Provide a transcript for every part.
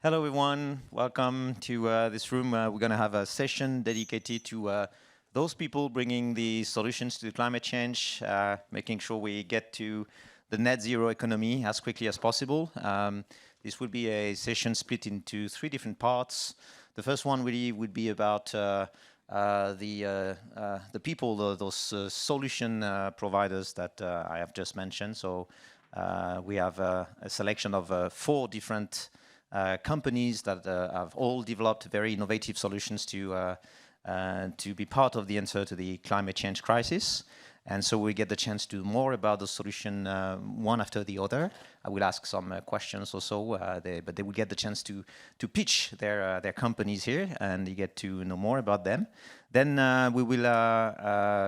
Hello, everyone. Welcome to this room. We're going to have a session dedicated to those people bringing the solutions to climate change, making sure we get to the net zero economy as quickly as possible. This will be a session split into three different parts. The first one really would be about the people, those solution providers that I have just mentioned. So we have a selection of 4 different companies that have all developed very innovative solutions to be part of the answer to the climate change crisis. And so we get the chance to do more about the solution one after the other. I will ask some questions also, but they will get the chance to pitch their companies here, and you get to know more about them. Then we will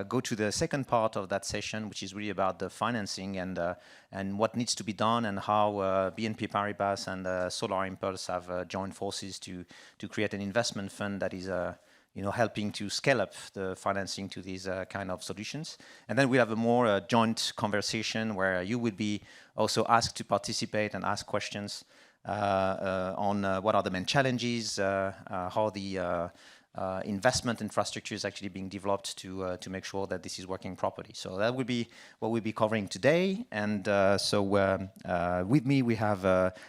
go to the second part of that session, which is really about the financing and what needs to be done, and how BNP Paribas and Solar Impulse have joined forces to create an investment fund that is helping to scale up the financing to these kind of solutions. And then we have a more joint conversation where you would be also asked to participate and ask questions on what are the main challenges, how the investment infrastructure is actually being developed to make sure that this is working properly. So that would be what we'll be covering today. And with me we have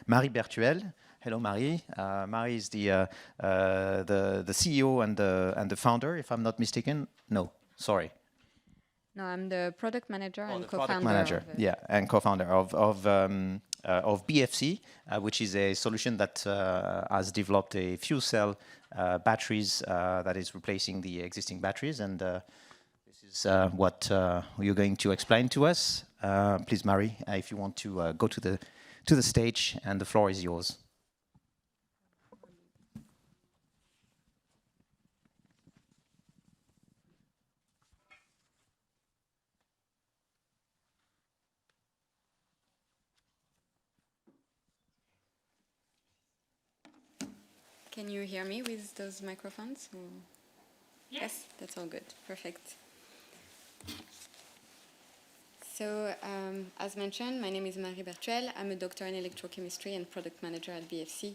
Marie Bertuel. Hello, Marie. Marie is the CEO and the founder, if I'm not mistaken. No, sorry. No, I'm the product manager and co-founder. Product manager, yeah, and co-founder of BFC, which is a solution that has developed a fuel cell batteries that is replacing the existing batteries, and this is what you're going to explain to us. Please, Marie, if you want to go to the stage, and the floor is yours. Can you hear me with those microphones? Yes, that's all good. Perfect. So, as mentioned, my name is Marie Bertuel. I'm a doctor in electrochemistry and product manager at BFC.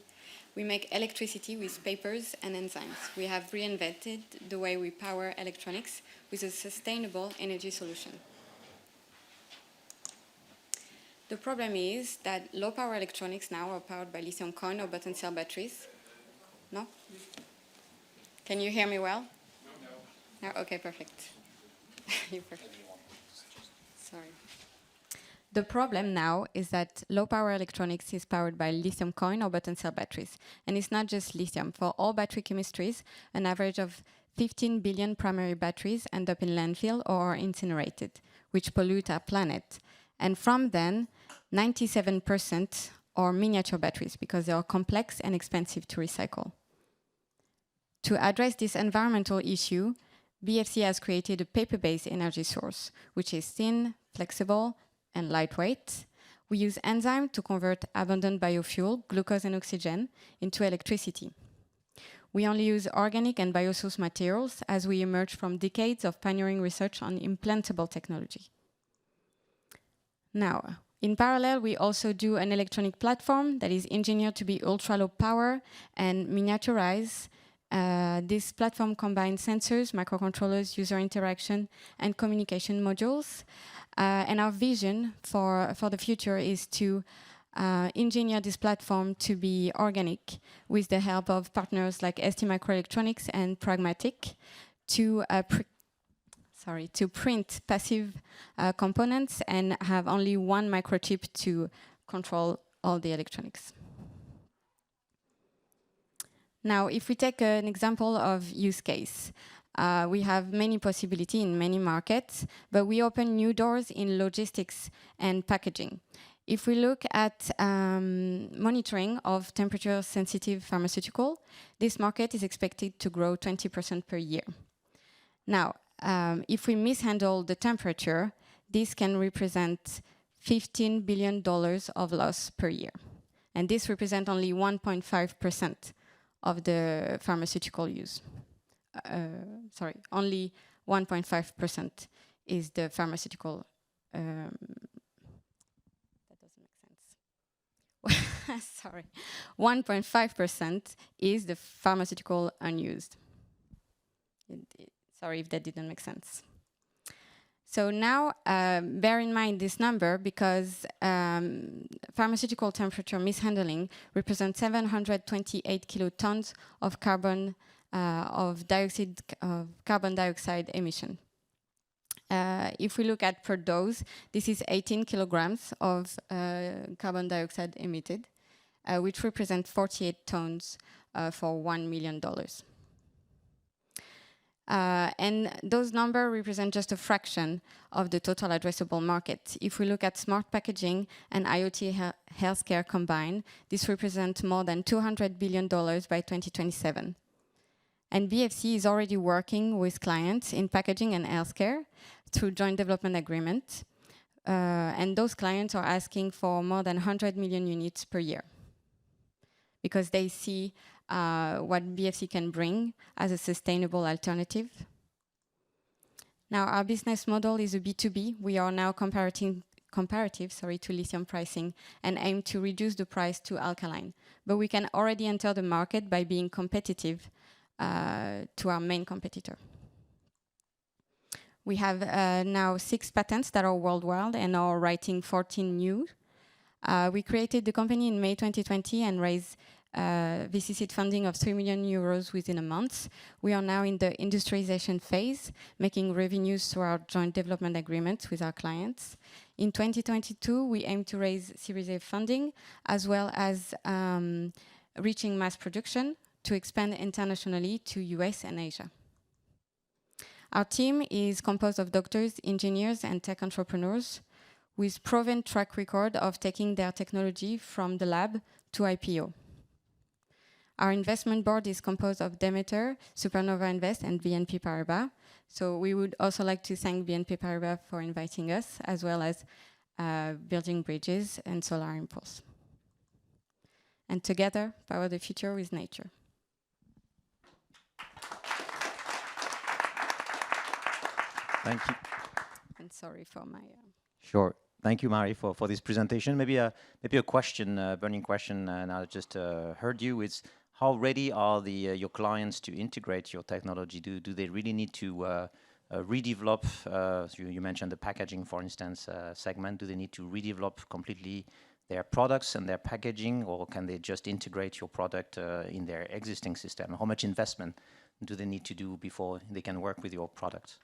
We make electricity with papers and enzymes. We have reinvented the way we power electronics with a sustainable energy solution. The problem is that low-power electronics now are powered by lithium coin or button cell batteries. No? Can you hear me well? No. No? Okay, perfect. You're perfect. Sorry. The problem now is that low-power electronics is powered by lithium coin or button cell batteries. And it's not just lithium. For all battery chemistries, an average of 15 billion primary batteries end up in landfill or are incinerated, which pollute our planet. And from then, 97% are miniature batteries because they are complex and expensive to recycle. To address this environmental issue, BFC has created a paper-based energy source, which is thin, flexible, and lightweight. We use enzymes to convert abundant biofuel, glucose and oxygen, into electricity. We only use organic and biosourced materials as we emerge from decades of pioneering research on implantable technology. Now, in parallel, we also do an electronic platform that is engineered to be ultra-low power and miniaturized. This platform combines sensors, microcontrollers, user interaction, and communication modules. And our vision for the future is to engineer this platform to be organic with the help of partners like ST Microelectronics and Pragmatic to print passive components and have only one microchip to control all the electronics. Now, if we take an example of use case, we have many possibilities in many markets, but we open new doors in logistics and packaging. If we look at monitoring of temperature-sensitive pharmaceutical, this market is expected to grow 20% per year. Now, if we mishandle the temperature, this can represent $15 billion of loss per year. And this represents only 1.5% of the pharmaceutical use. Only 1.5% is the pharmaceutical. That doesn't make sense. sorry, 1.5% is the pharmaceutical unused. Sorry if that didn't make sense. So now, bear in mind this number because pharmaceutical temperature mishandling represents 728 kilotons of carbon dioxide emission. If we look at per dose, this is 18 kilograms of carbon dioxide emitted, which represents 48 tons for $1 million. And those numbers represent just a fraction of the total addressable market. If we look at smart packaging and IoT healthcare combined, this represents more than $200 billion by 2027. And BFC is already working with clients in packaging and healthcare through joint development agreement. And those clients are asking for more than 100 million units per year because they see what BFC can bring as a sustainable alternative. Now, our business model is a B2B. We are now comparative to lithium pricing and aim to reduce the price to alkaline. But we can already enter the market by being competitive to our main competitor. We have now 6 patents that are worldwide and are writing 14 new. We created the company in May 2020 and raised VC seed funding of 3 million euros within a month. We are now in the industrialization phase, making revenues through our joint development agreements with our clients. In 2022, we aim to raise Series A funding, as well as reaching mass production to expand internationally to US and Asia. Our team is composed of doctors, engineers, and tech entrepreneurs with proven track record of taking their technology from the lab to IPO. Our investment board is composed of Demeter, Supernova Invest, and BNP Paribas. So we would also like to thank BNP Paribas for inviting us, as well as Building Bridges and Solar Impulse. And together, power the future with nature. Thank you. And sorry for my... Sure. Thank you, Marie, for this presentation. Maybe a question, burning question, and I just heard you. It's how ready are your clients to integrate your technology? Do they really need to redevelop? You mentioned the packaging, for instance, segment. Do they need to redevelop completely their products and their packaging, or can they just integrate your product in their existing system? How much investment do they need to do before they can work with your product?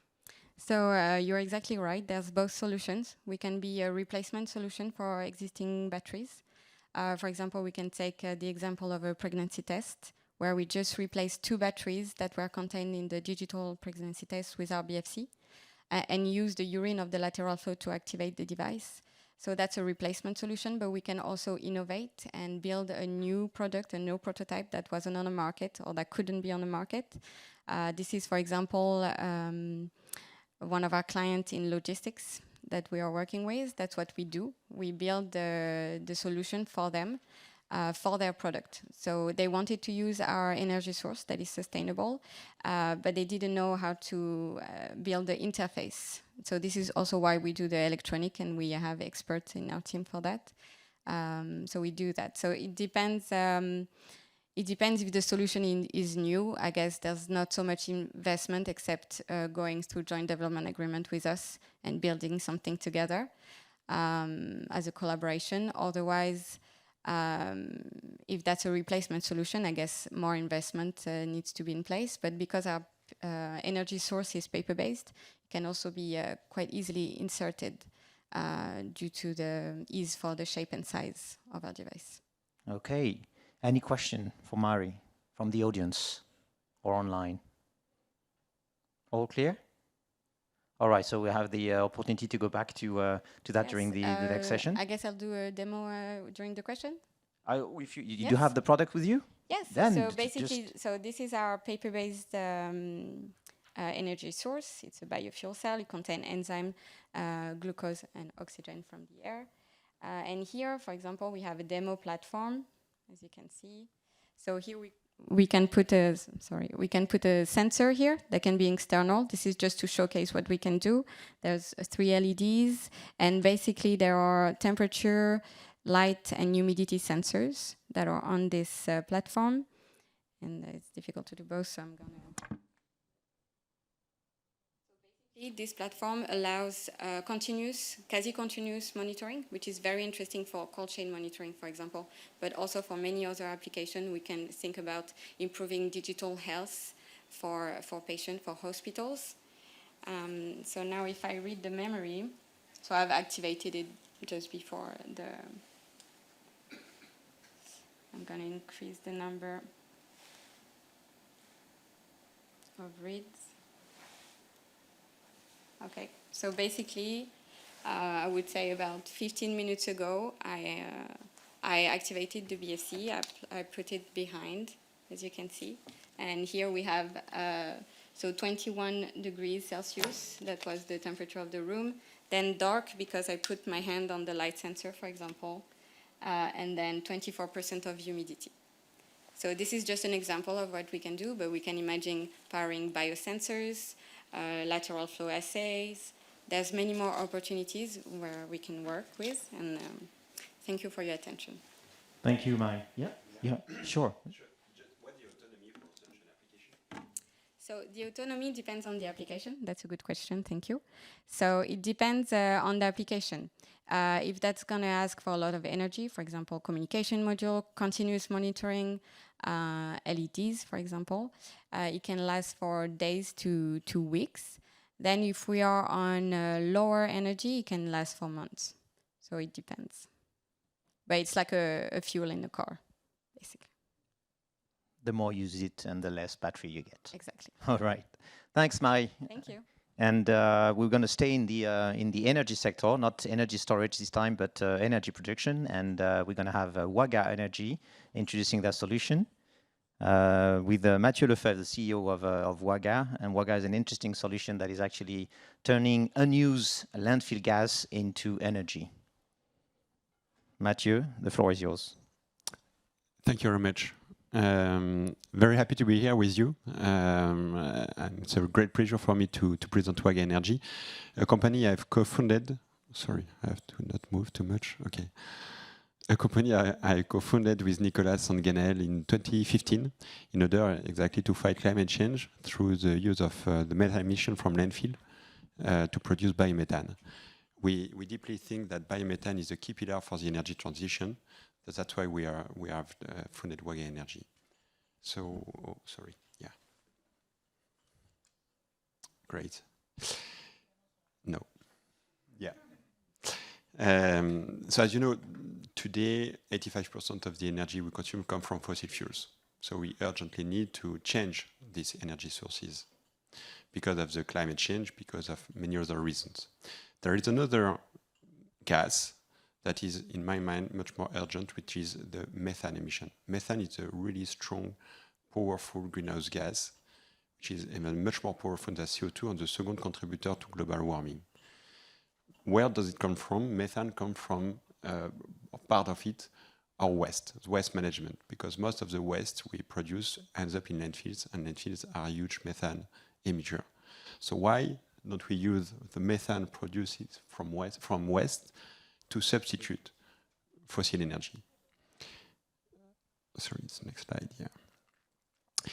So you're exactly right. There's both solutions. We can be a replacement solution for existing batteries. For example, we can take the example of a pregnancy test, where we just replaced 2 batteries that were contained in the digital pregnancy test with our BFC, and use the urine of the lateral flow to activate the device. So that's a replacement solution, but we can also innovate and build a new product, a new prototype that wasn't on the market or that couldn't be on the market. This is, for example, one of our clients in logistics that we are working with. That's what we do. We build the solution for them, for their product. So they wanted to use our energy source that is sustainable, but they didn't know how to build the interface. So this is also why we do the electronic, and we have experts in our team for that. So we do that. So it depends. It depends if the solution is new. I guess there's not so much investment except going through joint development agreement with us and building something together as a collaboration. Otherwise, if that's a replacement solution, I guess more investment needs to be in place. But because our energy source is paper-based, it can also be quite easily inserted due to the ease for the shape and size of our device. Okay. Any question for Mari from the audience or online? All clear? All right, so we have the opportunity to go back to that during the next session. I guess I'll do a demo during the question. If you do have the product with you? Yes. Then so basically, this is our paper-based energy source. It's a biofuel cell. It contains enzyme, glucose, and oxygen from the air. And here, for example, we have a demo platform, as you can see. So here we can put a sensor here that can be external. This is just to showcase what we can do. There's 3 LEDs, and basically there are temperature, light and humidity sensors that are on this platform. And it's difficult to do both, so I'm going to... This platform allows quasi-continuous monitoring, which is very interesting for cold chain monitoring, for example, but also for many other applications. We can think about improving digital health for patients, for hospitals. So now if I read the memory, so I've activated it just before I'm going to increase the number of reads. Okay, so basically, I would say about 15 minutes ago, I activated the BFC. I put it behind, as you can see. And here we have, so 21 degrees Celsius. That was the temperature of the room. Then dark, because I put my hand on the light sensor, for example. And then 24% of humidity. So this is just an example of what we can do, but we can imagine powering biosensors, lateral flow assays. There's many more opportunities where we can work with, and thank you for your attention. Thank you, Mai. Yeah, sure. What's the autonomy for such an application? So the autonomy depends on the application. That's a good question, thank you. So it depends on the application. If that's going to ask for a lot of energy, for example, communication module, continuous monitoring, LEDs, for example, it can last for days to 2 weeks. Then if we are on lower energy, it can last for months. So it depends. But it's like a fuel in the car, basically. The more you use it and the less battery you get. Exactly. All right. Thanks, Mai. Thank you. And we're going to stay in the energy sector, not energy storage this time, but energy production. And we're going to have Waga Energy introducing their solution with Mathieu Lefebvre, the CEO of Waga. And Waga is an interesting solution that is actually turning unused landfill gas into energy. Mathieu, the floor is yours. Thank you very much. Very happy to be here with you. And it's a great pleasure for me to present Waga Energy, a company I've co-founded. Sorry, I have to not move too much. Okay. A company I co-founded with Nicolas and Ganel in 2015 in order exactly to fight climate change through the use of the methane emission from landfill to produce biomethane. We deeply think that biomethane is a key pillar for the energy transition. That's why we have founded Waga Energy. So, sorry, yeah. Great. No. Yeah. So as you know, today, 85% of the energy we consume come from fossil fuels. So we urgently need to change these energy sources because of the climate change, because of many other reasons. There is another gas that is, in my mind, much more urgent, which is the methane emission. Methane is a really strong, powerful greenhouse gas, which is even much more powerful than CO2 and the second contributor to global warming. Where does it come from? Methane comes from, part of it, our waste management, because most of the waste we produce ends up in landfills, and landfills are a huge methane emitter. So why don't we use the methane produced from waste to substitute fossil energy? Sorry, it's the next slide, yeah.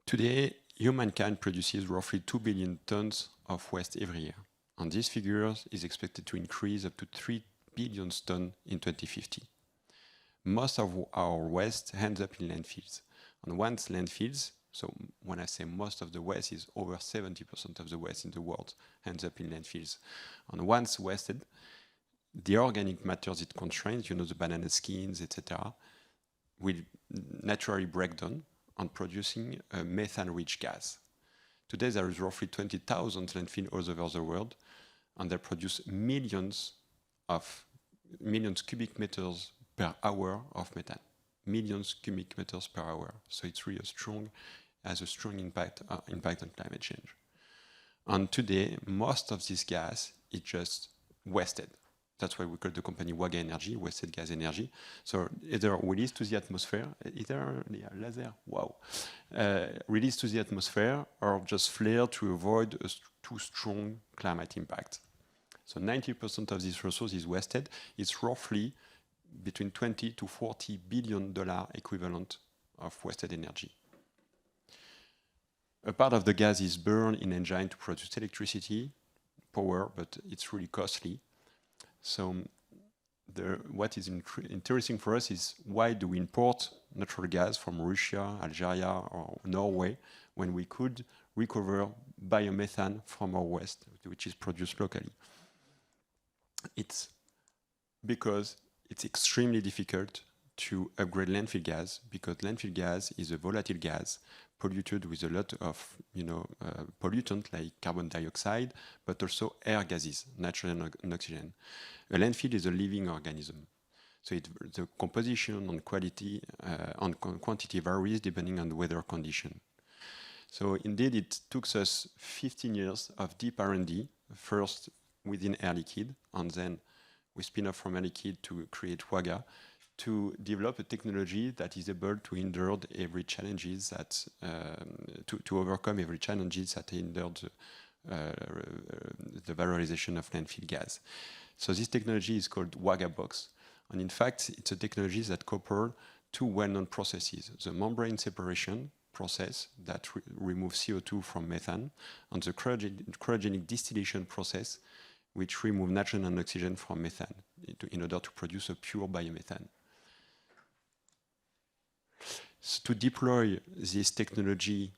Today, humankind produces roughly 2 billion tons of waste every year. And this figure is expected to increase up to 3 billion tons in 2050. Most of our waste ends up in landfills. And once landfills, so when I say most of the waste, is over 70% of the waste in the world ends up in landfills. And once wasted, the organic matters it contains, you know, the banana skins, etc., will naturally break down and producing a methane-rich gas. Today, there is roughly 20,000 landfills all over the world, and they produce millions cubic meters per hour of methane. Millions cubic meters per hour. So it's really has a strong impact on climate change. And today, most of this gas is just wasted. That's why we call the company Waga Energy, wasted gas energy. So either released to the atmosphere, laser, wow, released to the atmosphere, or just flared to avoid a too strong climate impact. So 90% of this resource is wasted. It's roughly between 20 to 40 billion dollar equivalent of wasted energy. A part of the gas is burned in engine to produce electricity, power, but it's really costly. So what is interesting for us is why do we import natural gas from Russia, Algeria, or Norway when we could recover biomethane from our waste, which is produced locally? It's because it's extremely difficult to upgrade landfill gas, because landfill gas is a volatile gas polluted with a lot of pollutant like carbon dioxide, but also air gases, nitrogen and oxygen. A landfill is a living organism, so the composition and quality and quantity varies depending on the weather condition. So indeed, it took us 15 years of deep R&D, first within Air Liquide, and then we spin off from Air Liquide to create WAGA, to develop a technology that is able to endure every challenges that to overcome every challenges that hindered the valorization of landfill gas. So this technology is called WAGA box, and in fact it's a technology that couples two well-known processes: the membrane separation process that removes CO2 from methane, and the cryogenic distillation process, which removes nitrogen and oxygen from methane in order to produce a pure biomethane. So to deploy this technology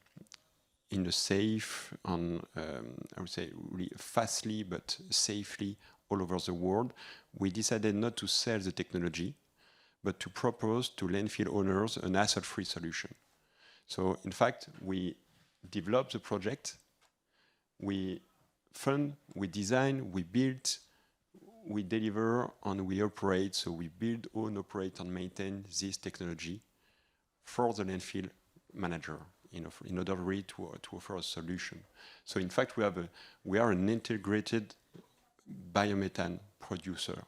in a safe and I would say really fastly but safely all over the world, we decided not to sell the technology, but to propose to landfill owners an asset-free solution. So in fact, we developed the project, we fund, we design, we build, we deliver, and we operate. So we build, own, operate, and maintain this technology for the landfill manager in order really to offer a solution. So in fact, we are an integrated biomethane producer.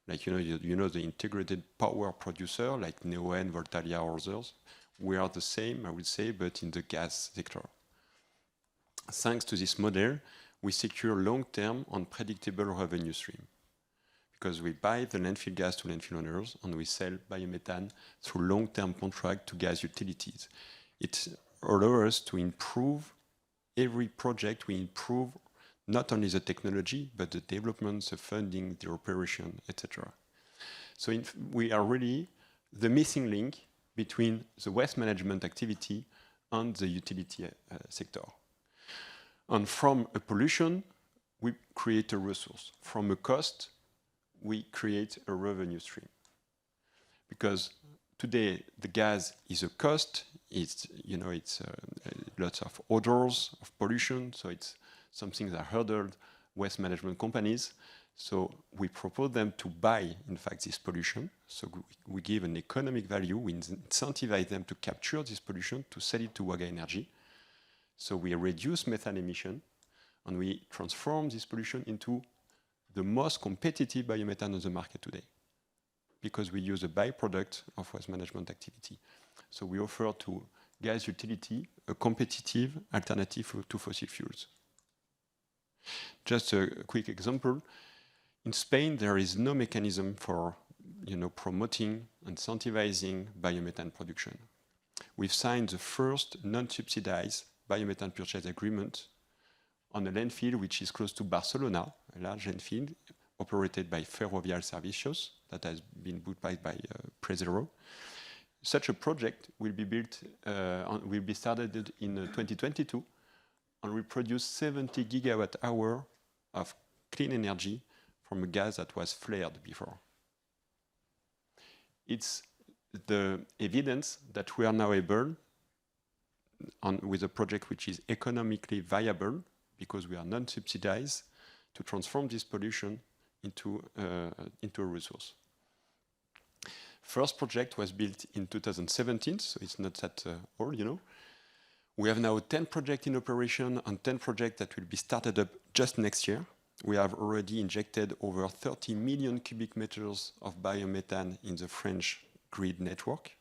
Like you know the integrated power producer like Neoen, Voltalia, or others. We are the same, I would say, but in the gas sector. Thanks to this model, we secure long-term and predictable revenue stream, because we buy the landfill gas to landfill owners and we sell biomethane through long-term contract to gas utilities. It allows us to improve every project. We improve not only the technology, but the development, the funding, the operation, etc. So we are really the missing link between the waste management activity and the utility sector. And from a pollution, we create a resource. From a cost, we create a revenue stream. Because today the gas is a cost. It's lots of odors of pollution. So it's something that hurdled waste management companies. So we propose them to buy, in fact, this pollution. So we give an economic value. We incentivize them to capture this pollution, to sell it to WAGA Energy. So we reduce methane emission, and we transform this pollution into the most competitive biomethane on the market today, because we use a byproduct of waste management activity. So we offer to gas utility a competitive alternative to fossil fuels. Just a quick example. In Spain, there is no mechanism for promoting, incentivizing biomethane production. We've signed the first non-subsidized biomethane purchase agreement on a landfill which is close to Barcelona, a large landfill operated by Ferrovial Servicios that has been bought by Prezero. Such a project will be built, will be started in 2022, and will produce 70 gigawatt hour of clean energy from a gas that was flared before. It's the evidence that we are now able, with a project which is economically viable, because we are non-subsidized, to transform this pollution into a resource. First project was built in 2017, so it's not that old, We have now 10 projects in operation and 10 projects that will be started up just next year. We have already injected over 30 million cubic meters of biomethane in the French grid network.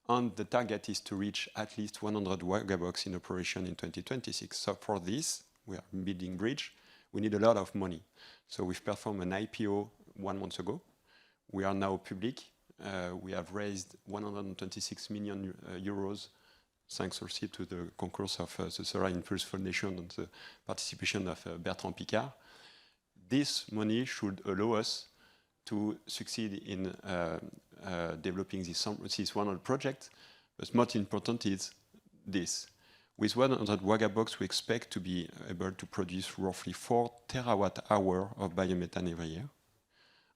And the target is to reach at least 100 WAGA in operation in 2026. So for this, we are building bridge. We need a lot of money. So we've performed an IPO 1 month ago. We are now public. We have raised 126 million euros, thanks also to the concourse of the Solar Impulse Foundation and the participation of Bertrand Picard. This money should allow us to succeed in developing this 100 project. But most important is this. With 100 Wagabox, we expect to be able to produce roughly 4 terawatt-hour of biomethane every year,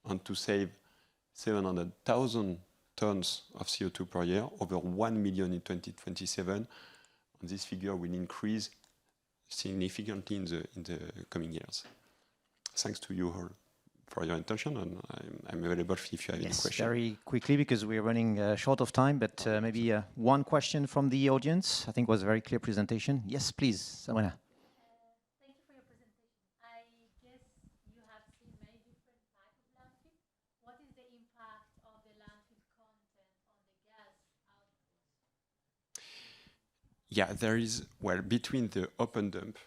and to save 700,000 tons of CO2 per year, over 1 million in 2027. And this figure will increase significantly in the coming years. Thanks to you all for your attention, and I'm available if you have any questions. Very quickly, because we're running short of time, but maybe one question from the audience. I think it was a very clear presentation. Yes, please, Sabrina. Thank you for your presentation. I guess you have seen many different types of landfill. What is the impact of the landfill content on the gas output? Yeah, there is, well, between the open dump,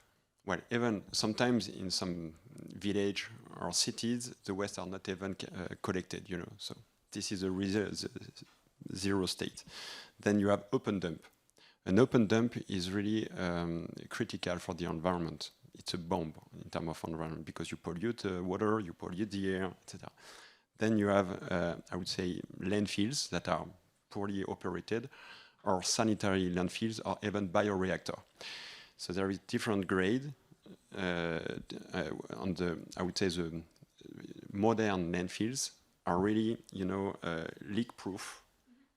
well, even sometimes in some village or cities, the waste are not even collected, you know. So this is the zero state. Then you have open dump. An open dump is really critical for the environment. It's a bomb in terms of environment, because you pollute water, you pollute the air, etc. Then you have, I would say, landfills that are poorly operated, or sanitary landfills, or even bioreactor. So there is different grade on the, I would say, the modern landfills are really, you know, leak-proof,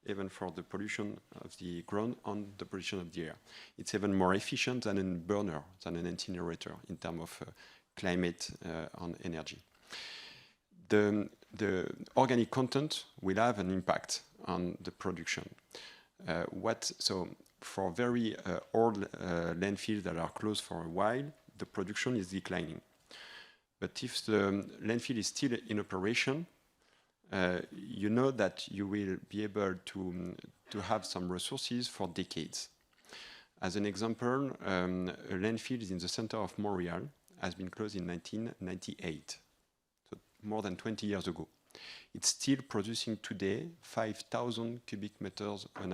even for the pollution of the ground and the pollution of the air. It's even more efficient than a burner, than an incinerator in terms of climate and energy. The organic content will have an impact on the production. So for very old landfills that are closed for a while, the production is declining. But if the landfill is still in operation, you know that you will be able to have some resources for decades. As an example, a landfill in the center of Montreal has been closed in 1998, so more than 20 years ago. It's still producing today 5,000 cubic meters per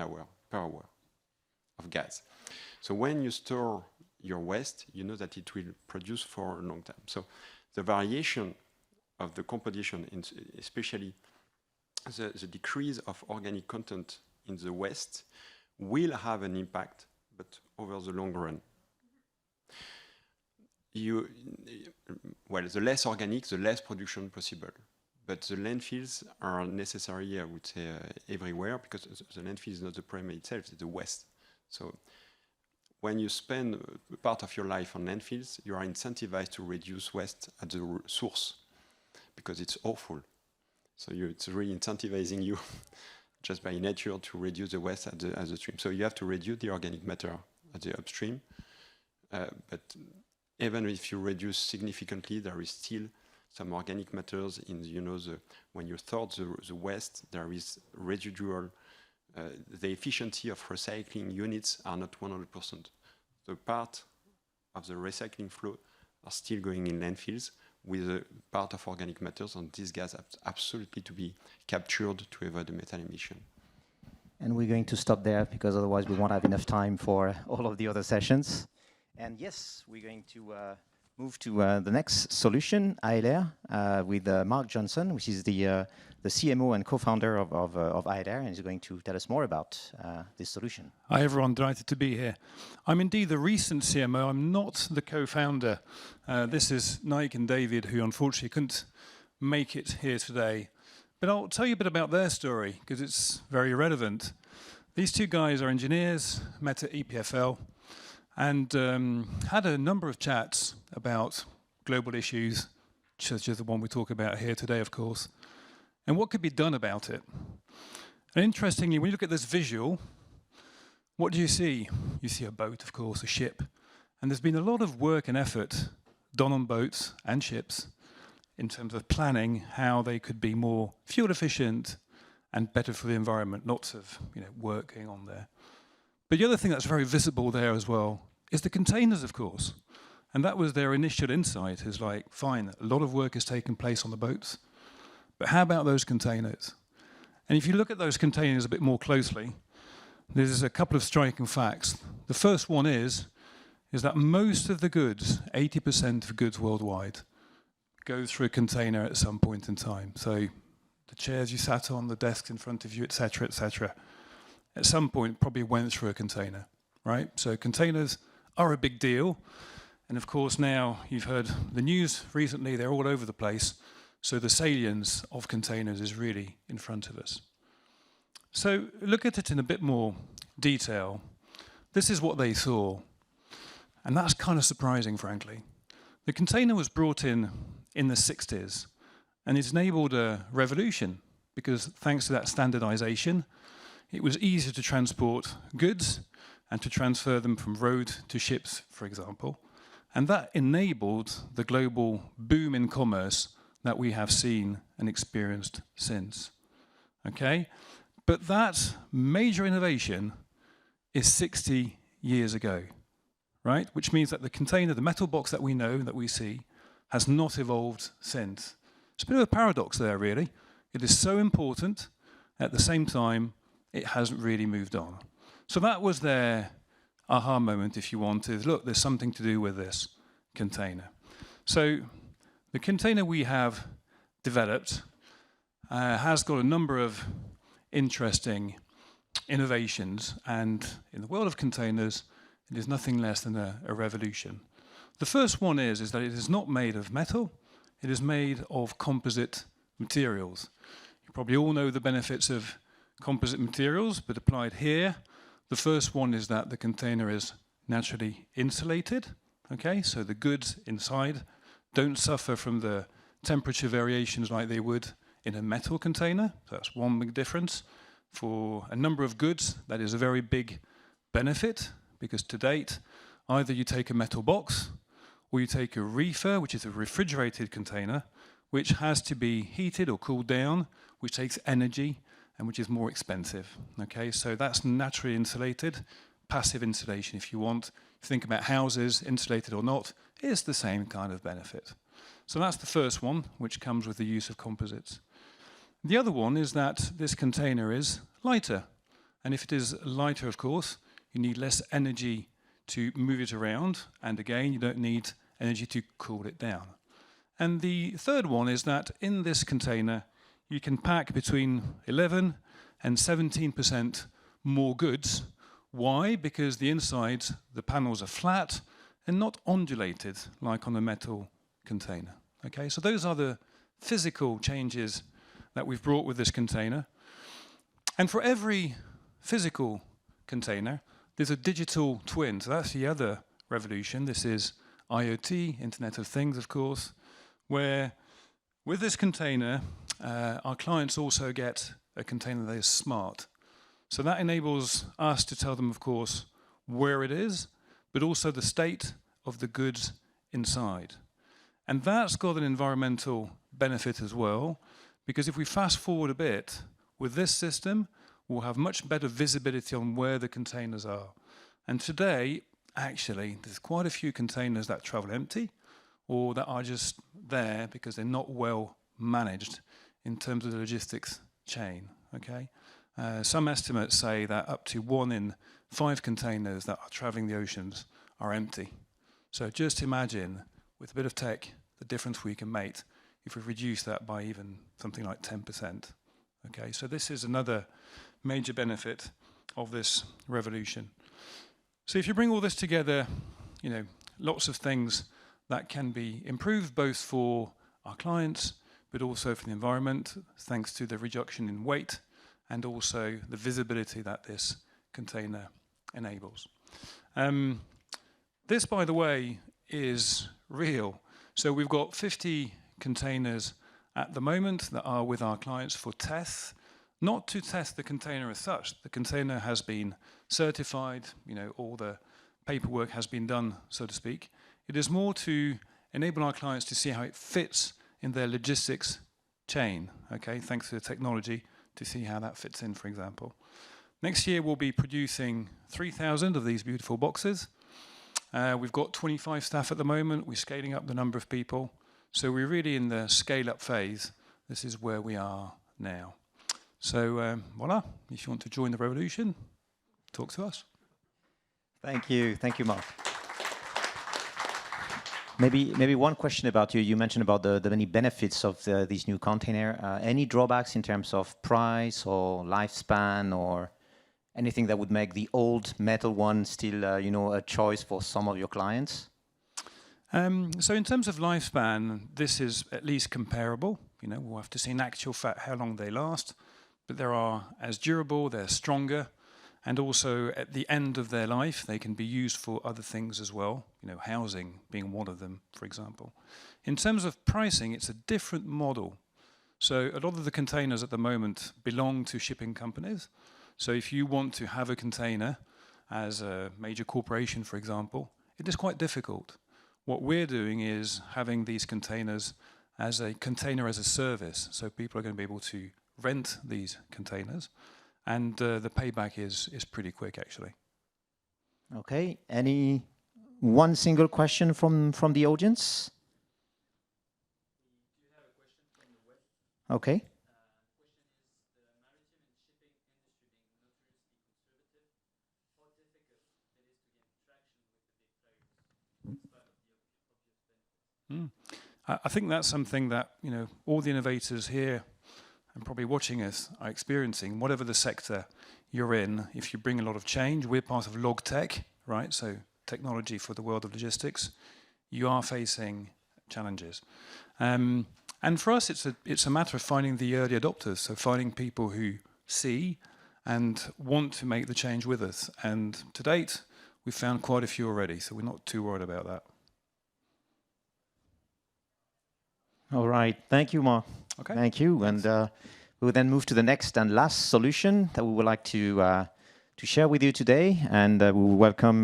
hour of gas. So when you store your waste, you know that it will produce for a long time. So the variation of the composition, especially the decrease of organic content in the waste, will have an impact, but over the long run. Well, the less organic, the less production possible. But the landfills are necessary, I would say, everywhere, because the landfill is not the problem itself, it's the waste. So when you spend part of your life on landfills, you are incentivized to reduce waste at the source, because it's awful. So it's really incentivizing you just by nature to reduce the waste at the stream. So you have to reduce the organic matter at the upstream. But even if you reduce significantly, there is still some organic matters in, you know, when you sort the waste, there is residual. The efficiency of recycling units are not 100%. The part of the recycling flow are still going in landfills with a part of organic matters, and this gas has absolutely to be captured to avoid the methane emission. And we're going to stop there, because otherwise we won't have enough time for all of the other sessions. And yes, we're going to move to the next solution, ALR, with Mark Johnson, which is the CMO and co-founder of ALR, and he's going to tell us more about this solution. Hi everyone, delighted to be here. I'm indeed the recent CMO, I'm not the co-founder. This is Nike and David, who unfortunately couldn't make it here today. But I'll tell you a bit about their story, because it's very relevant. These two guys are engineers, met at EPFL, and had a number of chats about global issues, such as the one we talk about here today, of course, and what could be done about it. And interestingly, when you look at this visual, what do you see? You see a boat, of course, a ship. And there's been a lot of work and effort done on boats and ships in terms of planning how they could be more fuel efficient and better for the environment. Lots of work going on there. But the other thing that's very visible there as well is the containers, of course. And that was their initial insight, is like, fine, a lot of work has taken place on the boats, But how about those containers? And if you look at those containers a bit more closely, there's a couple of striking facts. The first one is that most of the goods, 80% of goods worldwide, go through a container at some point in time. So the chairs you sat on, the desks in front of you, etc., at some point probably went through a container, right? So containers are a big deal. And of course now you've heard the news recently, they're all over the place. So the salience of containers is really in front of us. So look at it in a bit more detail. This is what they saw. And that's kind of surprising, frankly. The container was brought in the 60s, and it's enabled a revolution because thanks to that standardization, it was easier to transport goods and to transfer them from road to ships, for example. And that enabled the global boom in commerce that we have seen and experienced since. Okay? But that major innovation is 60 years ago, right? Which means that the container, the metal box that we know, that we see, has not evolved since. It's a bit of a paradox there, really. It is so important, at the same time, it hasn't really moved on. So that was their aha moment, if you wanted. Look, there's something to do with this container. So the container we have developed has got a number of interesting innovations, and in the world of containers, it is nothing less than a revolution. The first one is that it is not made of metal, it is made of composite materials. You probably all know the benefits of composite materials, but applied here, the first one is that the container is naturally insulated, okay? So the goods inside don't suffer from the temperature variations like they would in a metal container. So that's one big difference. For a number of goods, that is a very big benefit, because to date, either you take a metal box or you take a reefer, which is a refrigerated container, which has to be heated or cooled down, which takes energy and which is more expensive. Okay, so that's naturally insulated, passive insulation if you want. If you think about houses, insulated or not, it's the same kind of benefit. So that's the first one, which comes with the use of composites. The other one is that this container is lighter. And if it is lighter, of course, you need less energy to move it around. And again, you don't need energy to cool it down. And the third one is that in this container, you can pack between 11 and 17% more goods. Why? Because the insides, the panels are flat and not ondulated like on a metal container. Okay, so those are the physical changes that we've brought with this container. And for every physical container, there's a digital twin. So that's the other revolution. This is IoT, Internet of Things, of course, where with this container, our clients also get a container that is smart. So that enables us to tell them, of course, where it is, but also the state of the goods inside. And that's got an environmental benefit as well, because if we fast forward a bit, with this system, we'll have much better visibility on where the containers are. And today, actually, there's quite a few containers that travel empty, or that are just there because they're not well managed in terms of the logistics chain, okay? Some estimates say that up to 1 in 5 containers that are traveling the oceans are empty. So just imagine, with a bit of tech, the difference we can make if we reduce that by even something like 10%. Okay, so this is another major benefit of this revolution. So if you bring all this together, you know, lots of things that can be improved both for our clients, but also for the environment, thanks to the reduction in weight and also the visibility that this container enables. This, by the way, is real. So we've got 50 containers at the moment that are with our clients for tests, not to test the container as such. The container has been certified, you know, all the paperwork has been done, so to speak. It is more to enable our clients to see how it fits in their logistics chain, okay, thanks to the technology, to see how that fits in, for example. Next year, we'll be producing 3,000 of these beautiful boxes. We've got 25 staff at the moment. We're scaling up the number of people. So we're really in the scale-up phase this is where we are now. So voila, if you want to join the revolution, talk to us. Thank you, Mark. Maybe one question about you. You mentioned about the many benefits of these new container. Any drawbacks in terms of price or lifespan or anything that would make the old metal one still, a choice for some of your clients? So in terms of lifespan, this is at least comparable. We'll have to see in actual fact how long they last, but they are as durable, they're stronger, and also at the end of their life, they can be used for other things as well, housing being one of them, for example. In terms of pricing, it's a different model. So a lot of the containers at the moment belong to shipping companies. So if you want to have a container as a major corporation, for example, it is quite difficult. What we're doing is having these containers as a container as a service. So people are going to be able to rent these containers. And the payback is pretty quick, actually. Okay. Any one single question from the audience? Okay. I think that's something that all the innovators here and probably watching us are experiencing. Whatever the sector you're in, if you bring a lot of change, we're part of log tech, right? So technology for the world of logistics. You are facing challenges, and for us, it's a matter of finding the early adopters. So finding people who see and want to make the change with us. And to date, we've found quite a few already, so we're not too worried about that. All right. Thank you, Mark. Okay. Thank you. And we will then move to the next and last solution that we would like to share with you today. And we will welcome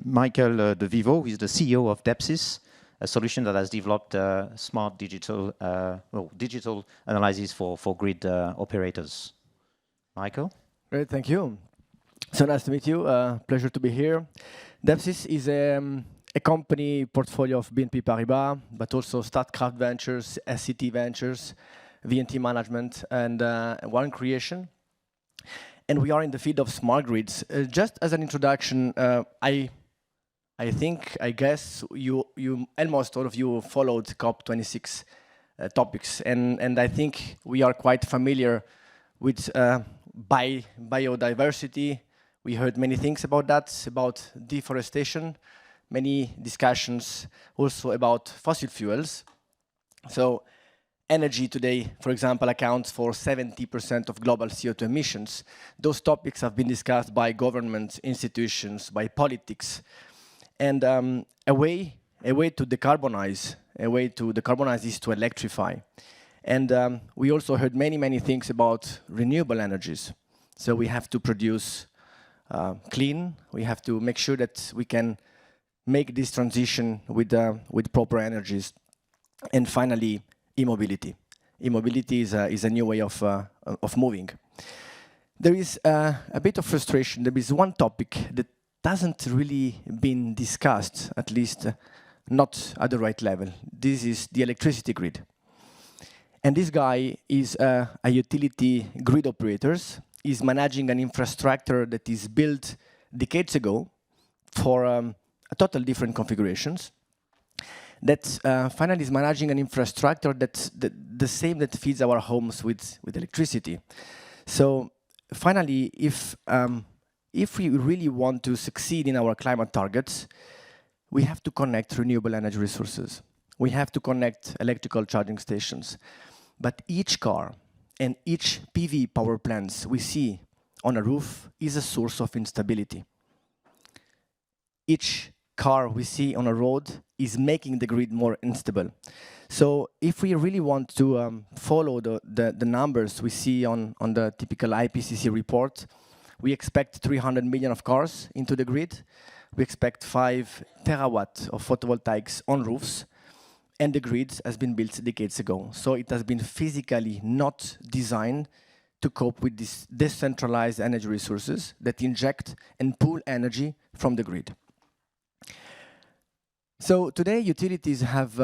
Michael De Vivo, who is the CEO of Depsis, a solution that has developed smart digital analysis for grid operators. Michael? Great, thank you. So nice to meet you. Pleasure to be here. Depsis is a company portfolio of BNP Paribas, but also Statkraft Ventures, SCT Ventures, VNT Management, and One Creation. And we are in the field of smart grids. Just as an introduction, I guess you almost all of you followed COP26 topics, and I think we are quite familiar with biodiversity. We heard many things about that, about deforestation, many discussions also about fossil fuels. So energy today, for example, accounts for 70% of global CO2 emissions. Those topics have been discussed by governments, institutions, by politics. And a way to decarbonize is to electrify. And we also heard many things about renewable energies. So we have to produce clean. We have to make sure that we can make this transition with proper energies. And finally, e-mobility. E-mobility is a new way of moving. There is a bit of frustration. There is one topic that hasn't really been discussed, at least not at the right level. This is the electricity grid. And this guy is a utility grid operator. He's managing an infrastructure that is built decades ago for a total different configurations. That finally is managing an infrastructure that's the same that feeds our homes with electricity. So finally, if we really want to succeed in our climate targets, we have to connect renewable energy resources. We have to connect electrical charging stations. But each car and each PV power plants we see on a roof is a source of instability. Each car we see on a road is making the grid more unstable. So if we really want to follow the numbers we see on the typical IPCC report, we expect 300 million of cars into the grid. We expect 5 terawatt of photovoltaics on roofs. And the grid has been built decades ago. So it has been physically not designed to cope with these decentralized energy resources that inject and pull energy from the grid. So today, utilities have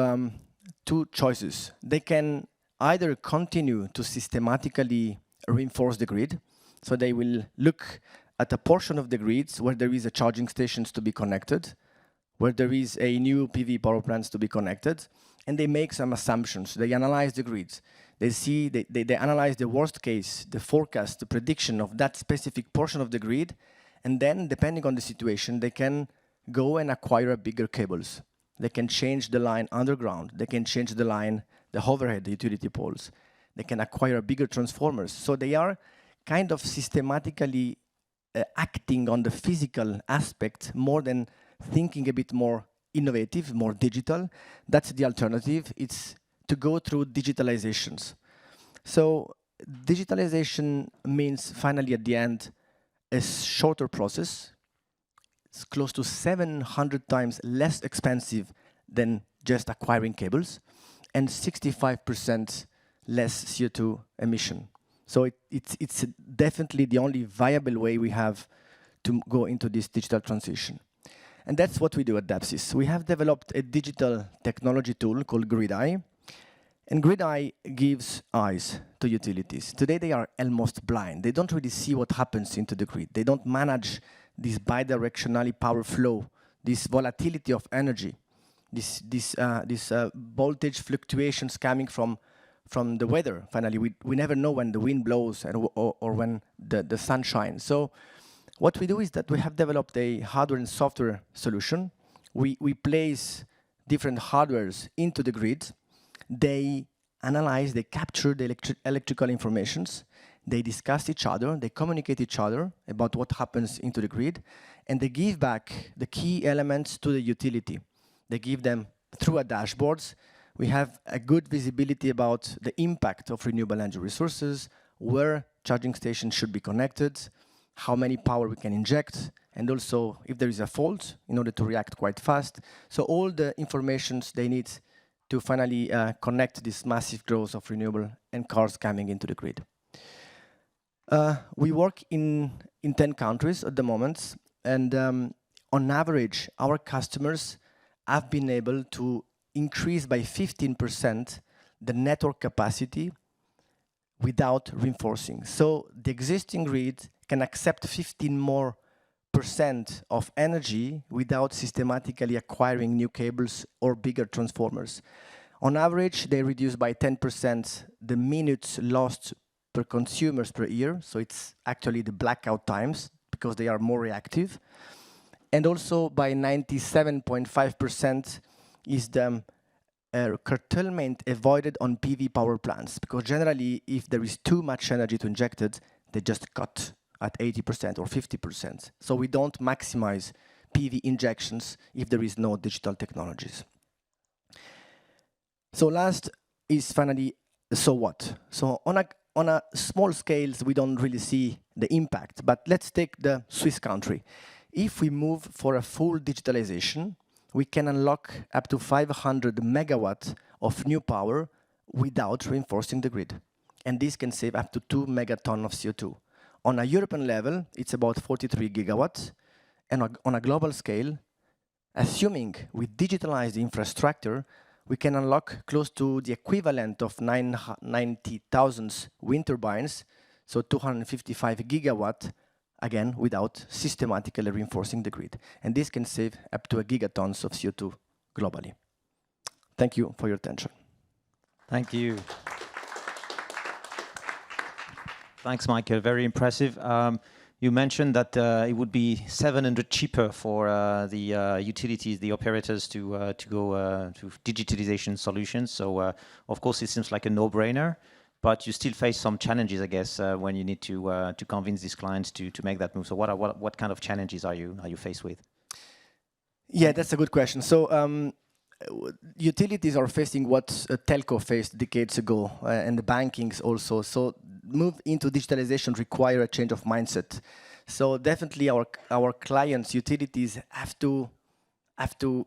two choices. They can either continue to systematically reinforce the grid, so they will look at a portion of the grids where there is a charging stations to be connected, where there is a new PV power plants to be connected, and they make some assumptions. They analyze the grids. They analyze the worst case, the forecast, the prediction of that specific portion of the grid, and then, depending on the situation, they can go and acquire bigger cables. They can change the line underground. They can change the line, the overhead, the utility poles. They can acquire bigger transformers. So they are kind of systematically acting on the physical aspect more than thinking a bit more innovative, more digital. That's the alternative. It's to go through digitalizations. So digitalization means finally at the end a shorter process. It's close to 700 times less expensive than just acquiring cables, and 65% less CO2 emission. So it's definitely the only viable way we have to go into this digital transition. And that's what we do at Depsis. We have developed a digital technology tool called GridEye. And GridEye gives eyes to utilities. Today they are almost blind. They don't really see what happens into the grid. They don't manage this bidirectionally power flow, this volatility of energy, this voltage fluctuations coming from the weather. Finally, we never know when the wind blows or when the sun shines. So what we do is that we have developed a hardware and software solution. We place different hardwares into the grid. They analyze, they capture the electrical informations. They discuss each other, they communicate each other about what happens into the grid, and they give back the key elements to the utility. They give them through our dashboards. We have a good visibility about the impact of renewable energy resources, where charging stations should be connected, how many power we can inject, and also if there is a fault in order to react quite fast. So all the informations they need to finally connect this massive growth of renewable and cars coming into the grid. We work in 10 countries at the moment, and on average, our customers have been able to increase by 15% the network capacity without reinforcing. So the existing grid can accept 15% more of energy without systematically acquiring new cables or bigger transformers. On average, they reduce by 10% the minutes lost per consumers per year, so it's actually the blackout times because they are more reactive. And also by 97.5% is the curtailment avoided on PV power plants, because generally if there is too much energy to inject it, they just cut at 80% or 50%. So we don't maximize PV injections if there is no digital technologies. So last is finally, so what? So on a small scales, we don't really see the impact, but let's take the Swiss country. If we move for a full digitalization, we can unlock up to 500 megawatts of new power without reinforcing the grid. And this can save up to 2 megatons of CO2. On a European level, it's about 43 gigawatts. And on a global scale, assuming we digitalize the infrastructure, we can unlock close to the equivalent of 90,000 wind turbines, so 255 gigawatts, again, without systematically reinforcing the grid. And this can save up to 1 gigatons of CO2 globally. Thank you for your attention. Thank you. Thanks, Michael. Very impressive. You mentioned that it would be 700 cheaper for the utilities, the operators, to go to digitalization solutions. So, of course, it seems like a no-brainer, but you still face some challenges, I guess, when you need to convince these clients to make that move. So, what kind of challenges are you faced with? Yeah, that's a good question. So, utilities are facing what telco faced decades ago, and the bankings also. So move into digitalization require a change of mindset. So definitely our clients, utilities, have to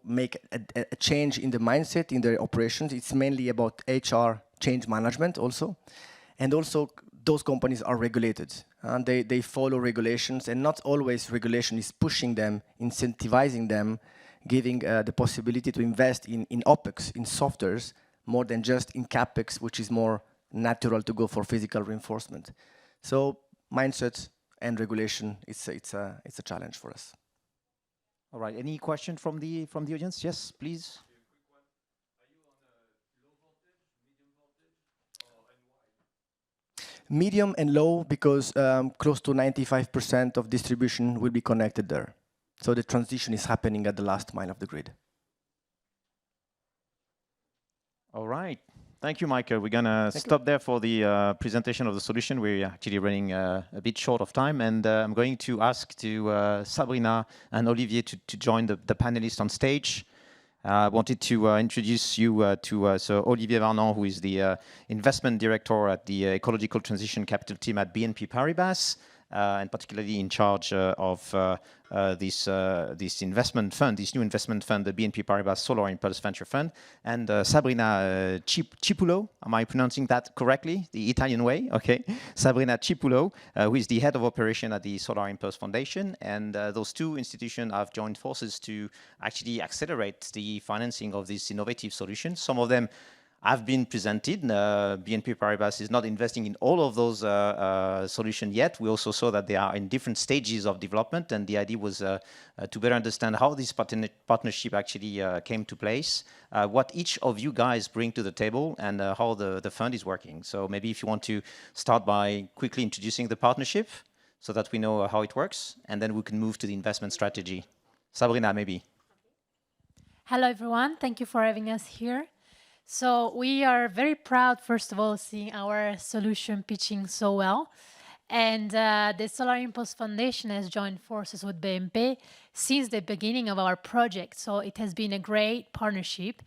make a change in the mindset, in their operations. It's mainly about HR change management also. And also those companies are regulated. And they follow regulations, and not always regulation is pushing them, incentivizing them, giving the possibility to invest in OpEx, in softwares, more than just in CapEx, which is more natural to go for physical reinforcement. So mindset and regulation, it's a challenge for us. All right. Any question from the audience? Yes, please. Medium and low, because close to 95% of distribution will be connected there. So the transition is happening at the last mile of the grid. All right. Thank you, Michael. We're going to stop there for the presentation of the solution. We're actually running a bit short of time, and I'm going to ask Sabrina and Olivier to join the panelists on stage. I wanted to introduce you to Sir Olivier Varnon, who is the investment director at the Ecological Transition Capital team at BNP Paribas, and particularly in charge of this investment fund, this new investment fund, the BNP Paribas Solar Impulse Venture Fund, and Sabrina Cipulo, am I pronouncing that correctly? The Italian way? Okay. Sabrina Cipulo, who is the head of operation at the Solar Impulse Foundation, and those two institutions have joined forces to actually accelerate the financing of these innovative solutions. Some of them have been presented. BNP Paribas is not investing in all of those solutions yet. We also saw that they are in different stages of development, and the idea was to better understand how this partnership actually came to place, what each of you guys bring to the table, and how the fund is working. So maybe if you want to start by quickly introducing the partnership so that we know how it works, and then we can move to the investment strategy. Sabrina, maybe. Hello, everyone. Thank you for having us here. So we are very proud, first of all, seeing our solution pitching so well. And the Solar Impulse Foundation has joined forces with BNP since the beginning of our project. So it has been a great partnership.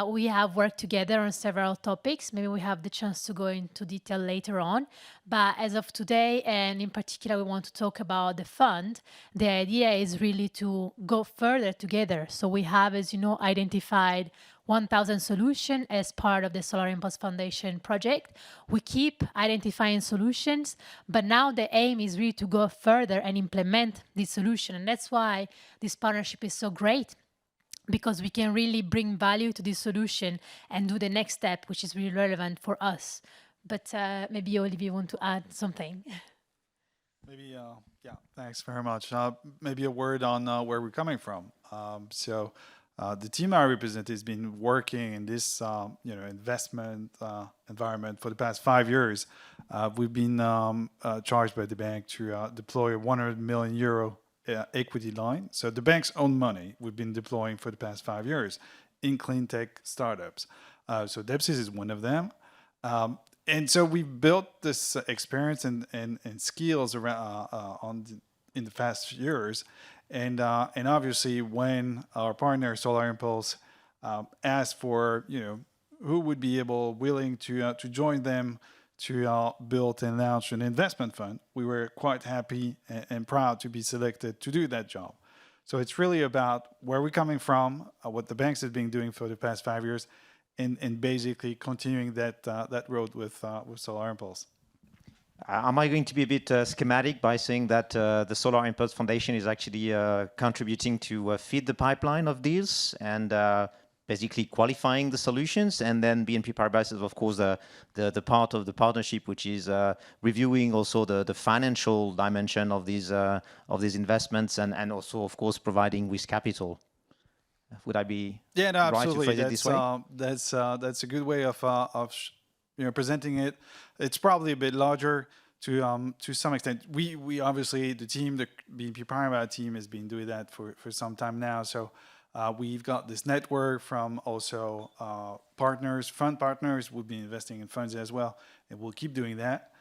We have worked together on several topics. Maybe we have the chance to go into detail later on. But as of today, and in particular, we want to talk about the fund. The idea is really to go further together. So we have, as you know, identified 1,000 solutions as part of the Solar Impulse Foundation project. We keep identifying solutions, but now the aim is really to go further and implement this solution. And that's why this partnership is so great, because we can really bring value to this solution and do the next step, which is really relevant for us. But maybe Olivier want to add something. Maybe, yeah, thanks very much. Maybe a word on where we're coming from. The team I represent has been working in this investment environment for the past 5 years. We've been charged by the bank to deploy a 100 million euro equity line. So the bank's own money we've been deploying for the past 5 years in clean tech startups. So Depsis is one of them. And so we've built this experience and skills around in the past years. And obviously, when our partner Solar Impulse asked for who would be willing to join them to build and launch an investment fund, we were quite happy and proud to be selected to do that job. So it's really about where we're coming from, what the banks have been doing for the past 5 years, and basically continuing that road with Solar Impulse. Am I going to be a bit schematic by saying that the Solar Impulse Foundation is actually contributing to feed the pipeline of deals and basically qualifying the solutions, and then BNP Paribas is of course the part of the partnership which is reviewing also the financial dimension of these investments and also of course providing risk capital. Would I be right absolutely. To phrase it this way? That's a good way of presenting it. It's probably a bit larger to some extent. We obviously, the BNP Paribas team has been doing that for some time now. So we've got this network from also fund partners. We've been investing in funds as well, and we'll keep doing that.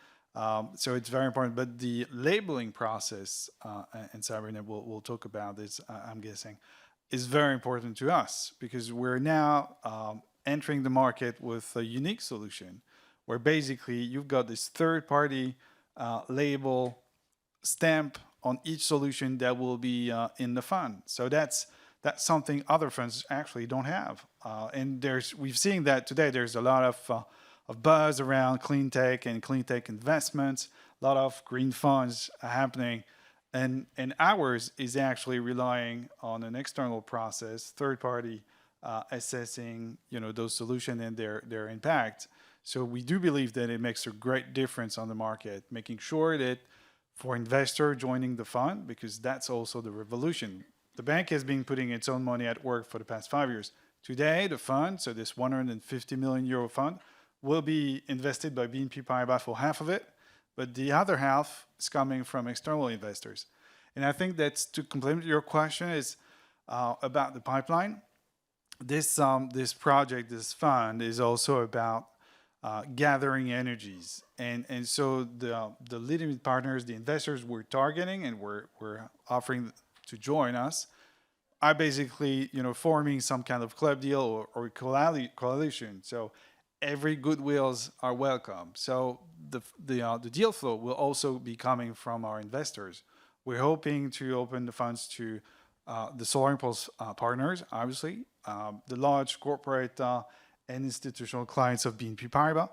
So it's very important. But the labeling process, and Sabrina will talk about this, I'm guessing, is very important to us because we're now entering the market with a unique solution where basically you've got this third-party label stamp on each solution that will be in the fund. So that's something other funds actually don't have. And we've seen that today. There's a lot of buzz around clean tech and clean tech investments, a lot of green funds happening. And ours is actually relying on an external process, third-party assessing, those solutions and their impact. So we do believe that it makes a great difference on the market, making sure that for investor joining the fund, because that's also the revolution. The bank has been putting its own money at work for the past 5 years. Today, the fund, so this 150 million euro fund, will be invested by BNP Paribas for half of it, but the other half is coming from external investors. And I think that's, to complement your question, is about the pipeline. This project, this fund, is also about gathering energies. And so the leading partners, the investors we're targeting and we're offering to join us, are basically, forming some kind of club deal or coalition. So every goodwills are welcome. So the deal flow will also be coming from our investors. We're hoping to open the funds to the Solar Impulse partners, obviously, the large corporate and institutional clients of BNP Paribas.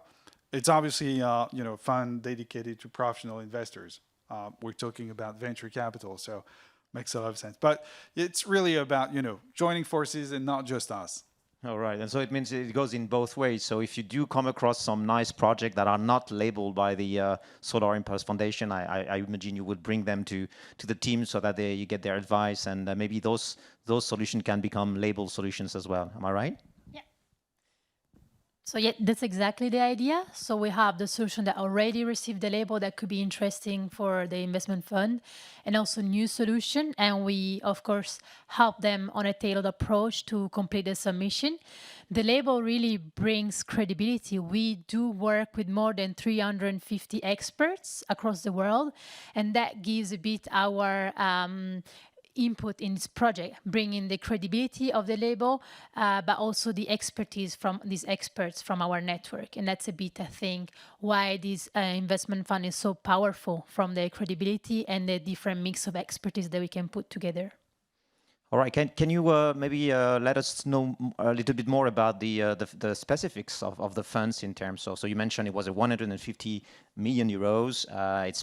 It's obviously a fund dedicated to professional investors. We're talking about venture capital, so makes a lot of sense. But it's really about joining forces and not just us. All right, and so it means it goes in both ways. So if you do come across some nice projects that are not labeled by the Solar Impulse Foundation, I imagine you would bring them to the team so that you get their advice, and maybe those solutions can become labeled solutions as well. Am I right? So yeah, that's exactly the idea. So we have the solution that already received the label that could be interesting for the investment fund, and also new solution. And we, of course, help them on a tailored approach to complete the submission. The label really brings credibility. We do work with more than 350 experts across the world, and that gives a bit our input in this project, bringing the credibility of the label, but also the expertise from these experts from our network. And that's a bit, I think, why this investment fund is so powerful, from the credibility and the different mix of expertise that we can put together. All right, can you maybe let us know a little bit more about the specifics of the funds in terms of, so you mentioned it was a 150 million euros.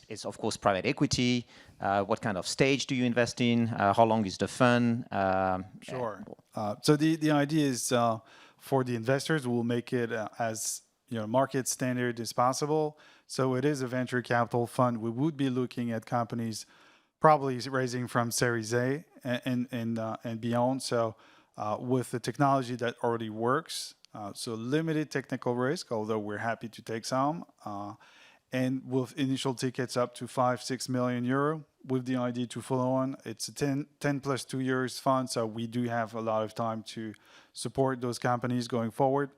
It's of course private equity. What kind of stage do you invest in? How long is the fund? Sure. So the idea is for the investors, we'll make it as market standard as possible. So it is a venture capital fund. We would be looking at companies probably raising from Series A and beyond. So with the technology that already works, so limited technical risk, although we're happy to take some, and with initial tickets up to 5-6 million euro, with the idea to follow on. It's a 10 plus 2 years fund, so we do have a lot of time to support those companies going forward.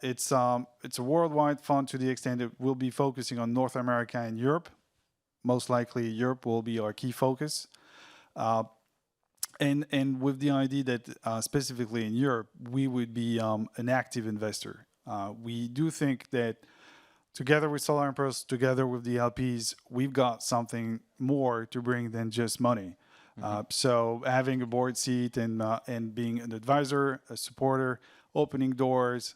It's a worldwide fund to the extent that we'll be focusing on North America and Europe. Most likely Europe will be our key focus. And with the idea that specifically in Europe, we would be an active investor. We do think that together with Solar Impulse, together with the LPs, we've got something more to bring than just money. So having a board seat and being an advisor, a supporter, opening doors,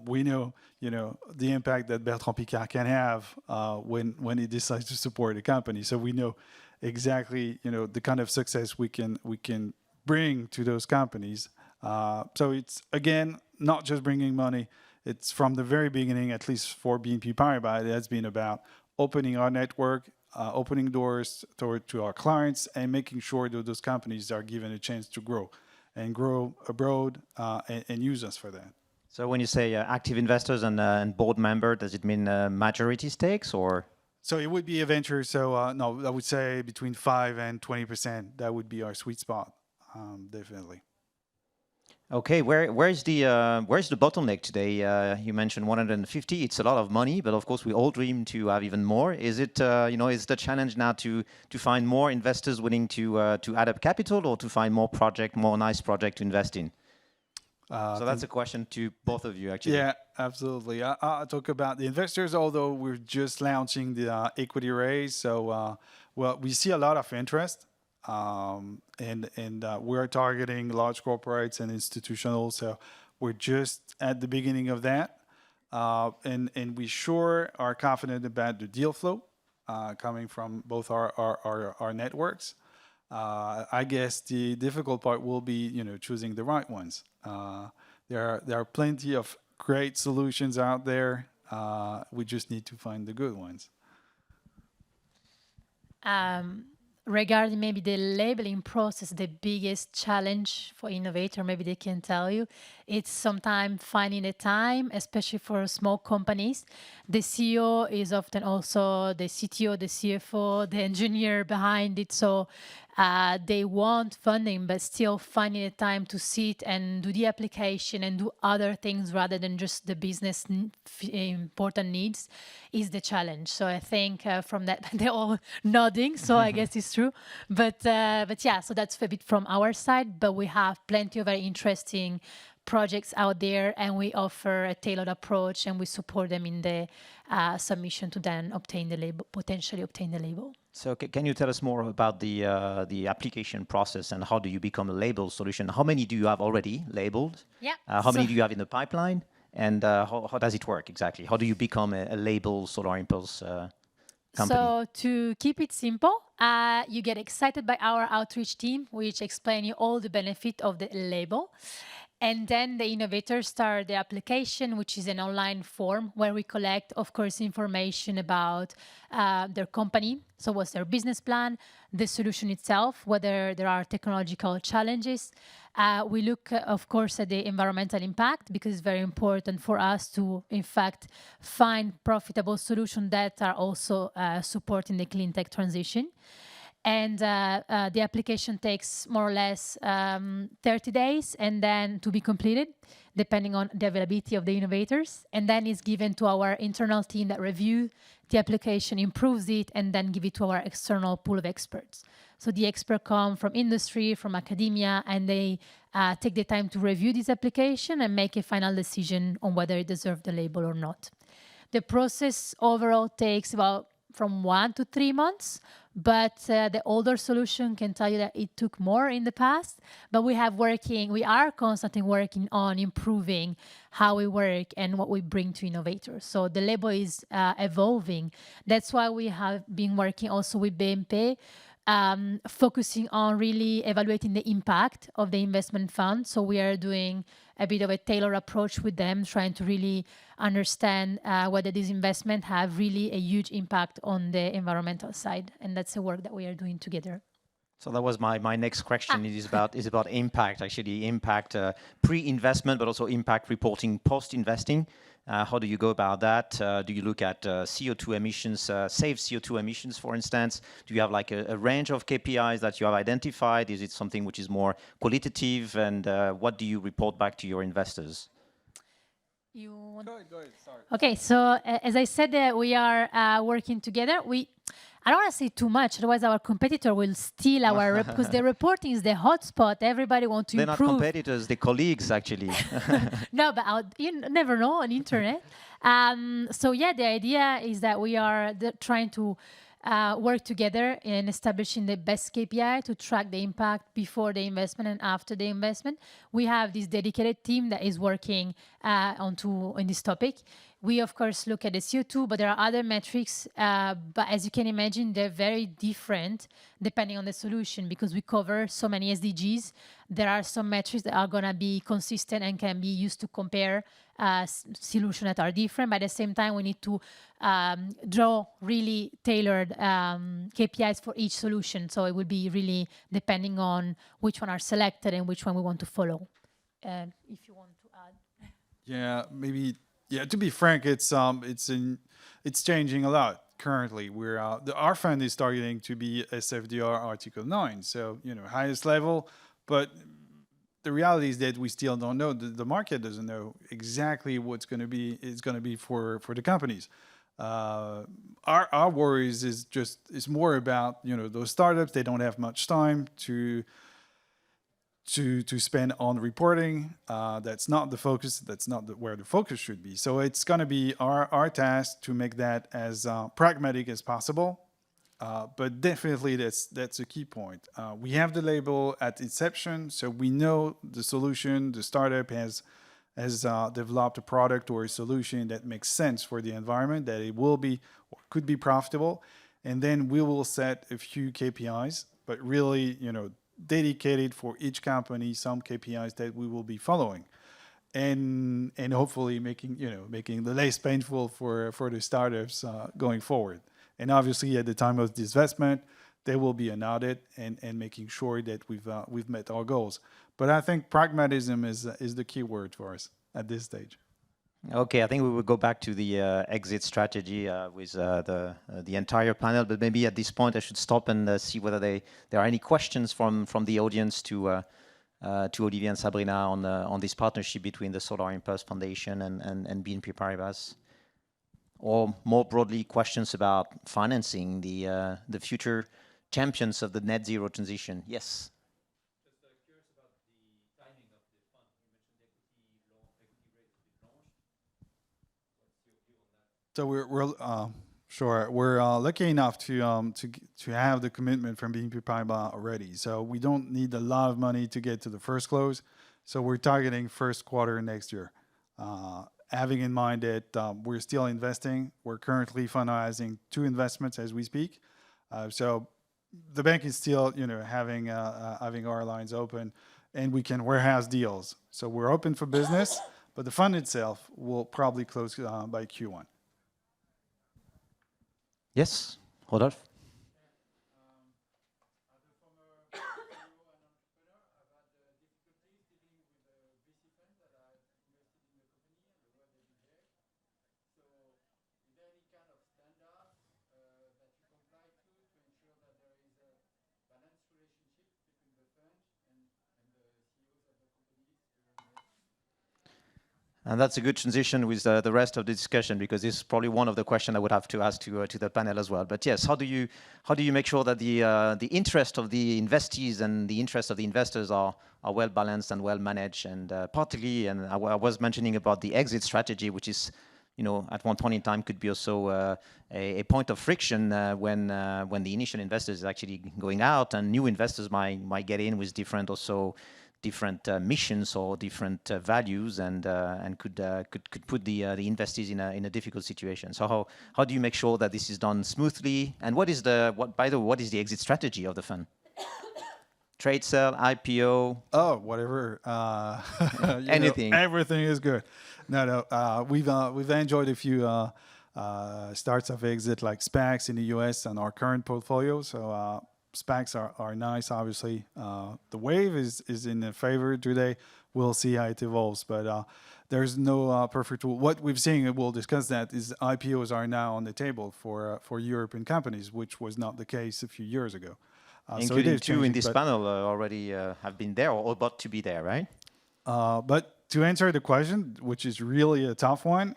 we know the impact that Bertrand Piccard can have when he decides to support a company. So we know exactly the kind of success we can bring to those companies. So it's again not just bringing money. It's from the very beginning, at least for BNP Paribas, it has been about opening our network, opening doors to our clients, and making sure that those companies are given a chance to grow abroad and use us for that. So when you say active investors and board member, does it mean majority stakes or? So it would be a venture. So no, I would say between 5 and 20%. That would be our sweet spot, definitely. Okay, where's the bottleneck today? You mentioned 150. It's a lot of money, but of course we all dream to have even more. Is it is the challenge now to find more investors willing to add up capital, or to find more nice project to invest in? So that's a question to both of you, actually. Yeah, absolutely. I'll talk about the investors, although we're just launching the equity raise. So we see a lot of interest. And we're targeting large corporates and institutional, so we're just at the beginning of that. And we sure are confident about the deal flow coming from both our networks. I guess the difficult part will be, choosing the right ones. There are plenty of great solutions out there. We just need to find the good ones. Regarding maybe the labeling process, the biggest challenge for innovator, maybe they can tell you, it's sometimes finding the time, especially for small companies. The CEO is often also the CTO, the CFO, the engineer behind it. So they want funding, but still finding the time to sit and do the application and do other things rather than just the business important needs is the challenge. So I think from that, they're all nodding. So I guess it's true. But yeah, so that's a bit from our side. But we have plenty of very interesting projects out there, and we offer a tailored approach, and we support them in the submission to then obtain the label, potentially obtain the label. So can you tell us more about the application process and how do you become a label solution? How many do you have already labeled? Yeah. How many do you have in the pipeline? And how does it work exactly? How do you become a label Solar Impulse company? So to keep it simple, you get excited by our outreach team, which explain you all the benefit of the label. And then the innovators start the application, which is an online form where we collect, of course, information about their company. So what's their business plan, the solution itself, whether there are technological challenges. We look, of course, at the environmental impact, because it's very important for us to, in fact, find profitable solutions that are also supporting the clean tech transition. And the application takes more or less 30 days and then to be completed, depending on the availability of the innovators. And then it's given to our internal team that review the application, improves it, and then give it to our external pool of experts. So the experts come from industry, from academia, and they take the time to review this application and make a final decision on whether it deserves the label or not. The process overall takes about from 1 to 3 months, but the older solution can tell you that it took more in the past. But we are constantly working on improving how we work and what we bring to innovators. So the label is evolving. That's why we have been working also with BNP, focusing on really evaluating the impact of the investment fund. So we are doing a bit of a tailored approach with them, trying to really understand whether these investments have really a huge impact on the environmental side. And that's the work that we are doing together. So that was my next question. It is about impact, actually impact pre-investment, but also impact reporting post-investing. How do you go about that? Do you look at CO2 emissions, save CO2 emissions, for instance? Do you have like a range of KPIs that you have identified? Is it something which is more qualitative? And what do you report back to your investors? Go ahead, sorry. Okay, so as I said, we are working together. I don't want to say too much, otherwise our competitor will steal our because the reporting is the hotspot. Everybody wants to improve. They're not competitors, they're colleagues, actually. No, but you never know on internet. So yeah, the idea is that we are trying to work together in establishing the best KPI to track the impact before the investment and after the investment. We have this dedicated team that is working on this topic. We, of course, look at the CO2, but there are other metrics. But as you can imagine, they're very different depending on the solution because we cover so many SDGs. There are some metrics that are going to be consistent and can be used to compare solutions that are different. But at the same time, we need to draw really tailored KPIs for each solution. So it will be really depending on which one are selected and which one we want to follow. If you want to add. Yeah, maybe. Yeah, to be frank, it's changing a lot currently. Our fund is targeting to be SFDR Article 9, so highest level. But the reality is that we still don't know. The market doesn't know exactly what's going to be for the companies. Our worries is more about those startups. They don't have much time to spend on reporting. That's not the focus. That's not where the focus should be. So it's going to be our task to make that as pragmatic as possible. But definitely that's a key point. We have the label at inception, so we know the solution. The startup has developed a product or a solution that makes sense for the environment, that it will be or could be profitable. And then we will set a few KPIs but really, dedicated for each company, some KPIs that we will be following, and hopefully making the less painful for the startups going forward. And obviously, at the time of divestment, there will be an audit and making sure that we've met our goals. But I think pragmatism is the key word for us at this stage. Okay, I think we will go back to the exit strategy with the entire panel, but maybe at this point I should stop and see whether there are any questions from the audience to Olivier and Sabrina on this partnership between the Solar Impulse Foundation and BNP Paribas, or more broadly questions about financing the future champions of the net zero transition. Yes. So we're lucky enough to have the commitment from BNP Paribas already. So we don't need a lot of money to get to the first close. So we're targeting first quarter next year. Having in mind that we're still investing, we're currently finalizing 2 investments as we speak. So the bank is still, having our lines open, and we can warehouse deals. So we're open for business, but the fund itself will probably close by Q1. Yes, Rodolphe. And that's a good transition with the rest of the discussion, because this is probably one of the questions I would have to ask to the panel as well. But yes, how do you make sure that the interest of the investees and the interest of the investors are well balanced and well managed, and particularly, and I was mentioning about the exit strategy, which is, at one point in time could be also a point of friction when the initial investors is actually going out, and new investors might get in with different missions or different values, and could put the investees in a difficult situation. So how do you make sure that this is done smoothly? And what is the exit strategy of the fund? Trade sale, IPO? Oh, whatever. Anything. Everything is good. No. We've enjoyed a few starts of exit like SPACs in the US and our current portfolio. So SPACs are nice, obviously. The wave is in favor today. We'll see how it evolves, but there's no perfect rule. What we've seen, and we'll discuss that, is IPOs are now on the table for European companies, which was not the case a few years ago. Including so 2 in this panel already have been there or about to be there, right? But to answer the question, which is really a tough one,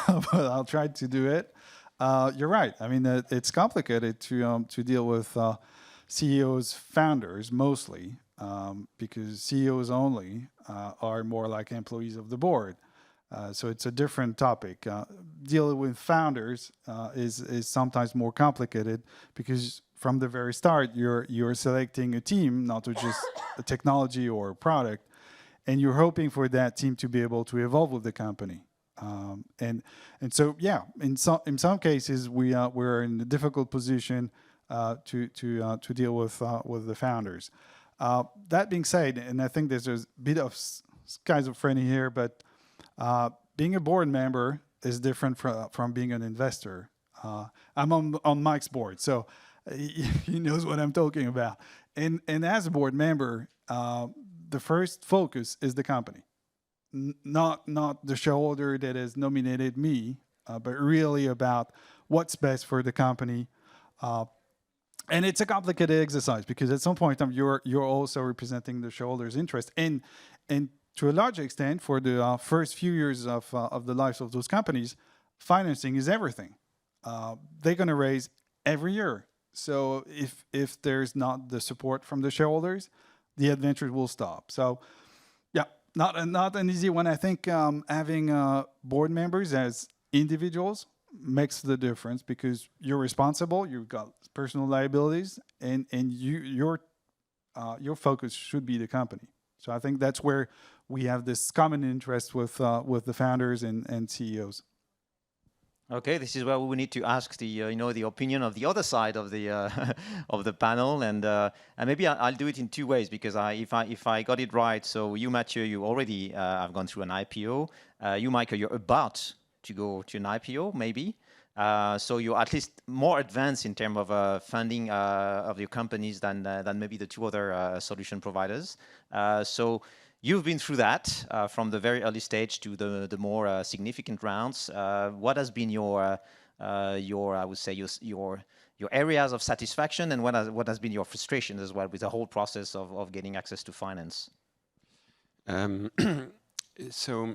but I'll try to do it. You're right. I mean, it's complicated to deal with CEOs, founders mostly, because CEOs only are more like employees of the board. So it's a different topic. Dealing with founders is sometimes more complicated, because from the very start you're selecting a team, not just a technology or a product, and you're hoping for that team to be able to evolve with the company. And so yeah, in some cases we're in a difficult position to deal with the founders. That being said, and I think there's a bit of schizophrenia here, but being a board member is different from being an investor. I'm on Mike's board, so he knows what I'm talking about. And as a board member, the first focus is the company, not the shareholder that has nominated me, but really about what's best for the company. And it's a complicated exercise, because at some point in time you're also representing the shareholders' interest, and to a large extent, for the first few years of the lives of those companies, financing is everything. They're going to raise every year. So if there's not the support from the shareholders, the adventure will stop. So yeah, not an easy one. I think having board members as individuals makes the difference, because you're responsible, you've got personal liabilities, and your focus should be the company. So I think that's where we have this common interest with the founders and CEOs. Okay, this is where we need to ask the the opinion of the other side of the of the panel, and maybe I'll do it in two ways because if I got it right, so you Mathieu, you already have gone through an IPO. You Michael, you're about to go to an IPO maybe. So you're at least more advanced in terms of funding of your companies than maybe the two other solution providers. So you've been through that from the very early stage to the more significant rounds. What has been your I would say your areas of satisfaction, and what has been your frustration as well with the whole process of getting access to finance? So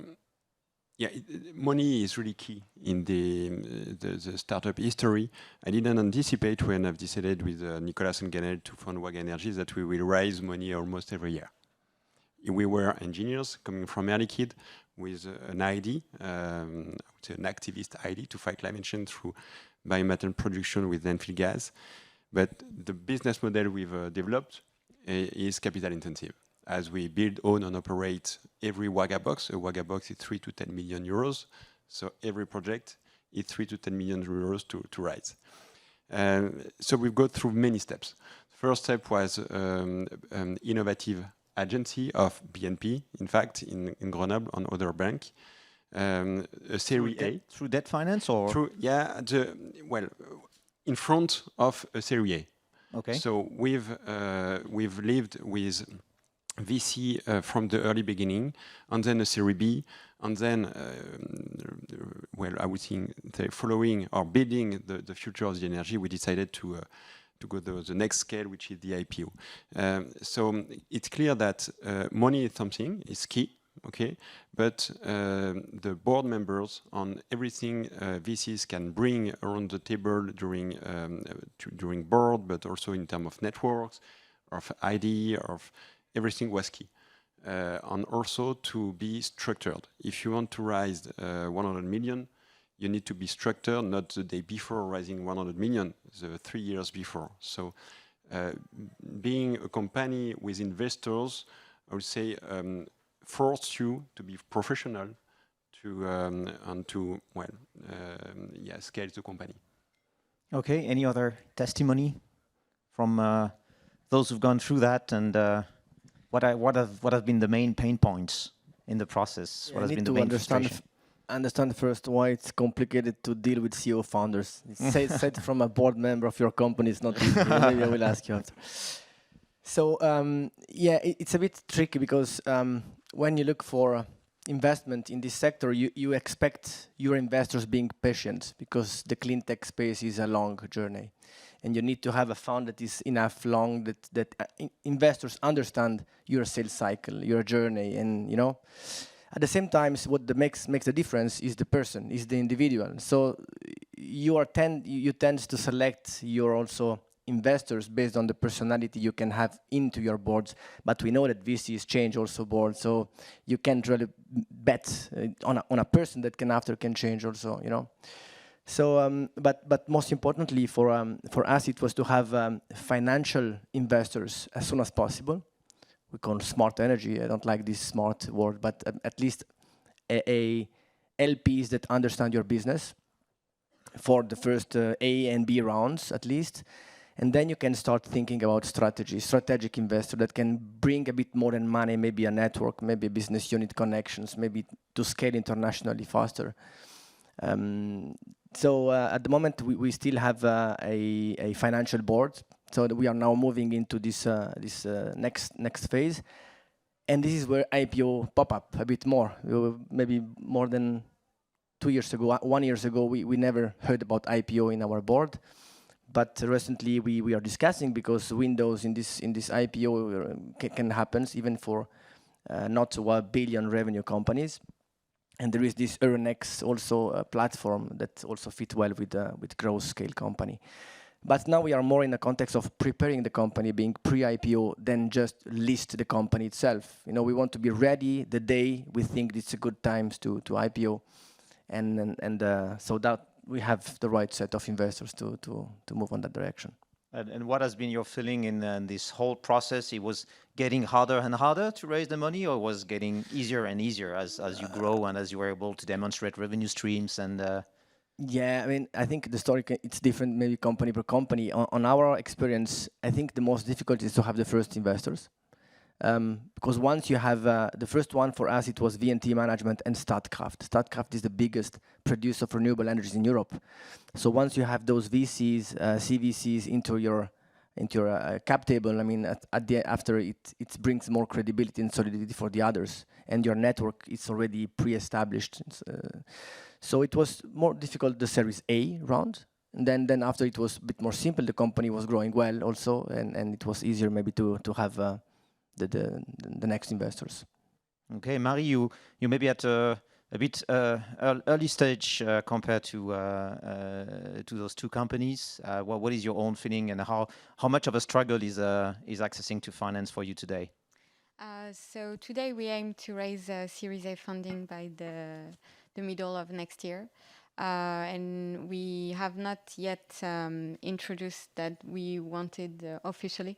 yeah, money is really key in the startup history. I didn't anticipate when I've decided with Nicolas and Ganel to found WAG Energies that we will raise money almost every year. We were engineers coming from Air Liquide with an ID, I would say an activist ID to fight climate change through biomethane production with landfill gas. But the business model we've developed is capital intensive. As we build, own, and operate every WAGA box, a WAGA box is 3 to 10 million euros. So every project is 3 to 10 million euros to raise. So we've got through many steps. First step was an innovative agency of BNP, in fact, in Grenoble, on other bank. A Series A. Through debt finance or? Through, yeah, well, in front of a Series A. Okay. So we've lived with VC from the early beginning, and then a Series B, and then, well, I would think following or building the future of the energy, we decided to go the next scale, which is the IPO. So it's clear that money is something, is key, okay? But the board members on everything VCs can bring around the table during board, but also in terms of networks, of ID, of everything was key. And also to be structured. If you want to raise 100 million, you need to be structured, not the day before raising 100 million, the 3 years before. So being a company with investors, I would say, force you to be professional and to, well, scale the company. Okay, any other testimony from those who've gone through that, and what have been the main pain points in the process? Yeah, what has need been the to main frustration? understand first why it's complicated to deal with CEO founders. It's said from a board member of your company, it's not easy. Maybe I will ask you after. So yeah, it's a bit tricky because when you look for investment in this sector, you expect your investors being patient because the clean tech space is a long journey. And you need to have a fund that is enough long that investors understand your sales cycle, your journey, and you know. At the same time, what makes the difference is the person, is the individual. So you tend to select your also investors based on the personality you can have into your boards. But we know that VCs change also boards, so you can't really bet on a person that can change also, you know. So, but most importantly for us, it was to have financial investors as soon as possible. We call it smart energy. I don't like this smart word, but at least a LPs that understand your business for the first A and B rounds at least. And then you can start thinking about strategic investor that can bring a bit more than money, maybe a network, maybe a business unit connections, maybe to scale internationally faster. So at the moment, we still have a financial board. So we are now moving into this next phase, and this is where IPO pop up a bit more. Maybe more than 2 years ago, 1 year ago, we never heard about IPO in our board, but recently we are discussing because windows in this IPO can happen even for not 1 billion revenue companies. And there is this Euronext also a platform that also fit well with growth scale company. But now we are more in the context of preparing the company, being pre-IPO, than just list the company itself. You know, we want to be ready the day we think it's a good time to IPO, and so that we have the right set of investors to move on that direction. And what has been your feeling in this whole process? It was getting harder and harder to raise the money, or was getting easier and easier as you grow and as you were able to demonstrate revenue streams and? Yeah, I mean, I think the story it's different, maybe company per company. On our experience, I think the most difficult is to have the first investors, because once you have the first one for us, it was VNT Management and Statkraft. Statkraft is the biggest producer of renewable energies in Europe. So once you have those VCs, CVCs into your cap table, I mean, after it brings more credibility and solidity for the others, and your network is already pre-established. So it was more difficult the Series A round, and then after it was a bit more simple. The company was growing well also, and it was easier maybe to have the next investors. Okay, Marie, you maybe at a bit early stage compared to those two companies. What is your own feeling, and how much of a struggle is accessing to finance for you today? So today we aim to raise Series A funding by the middle of next year. And we have not yet introduced that we wanted officially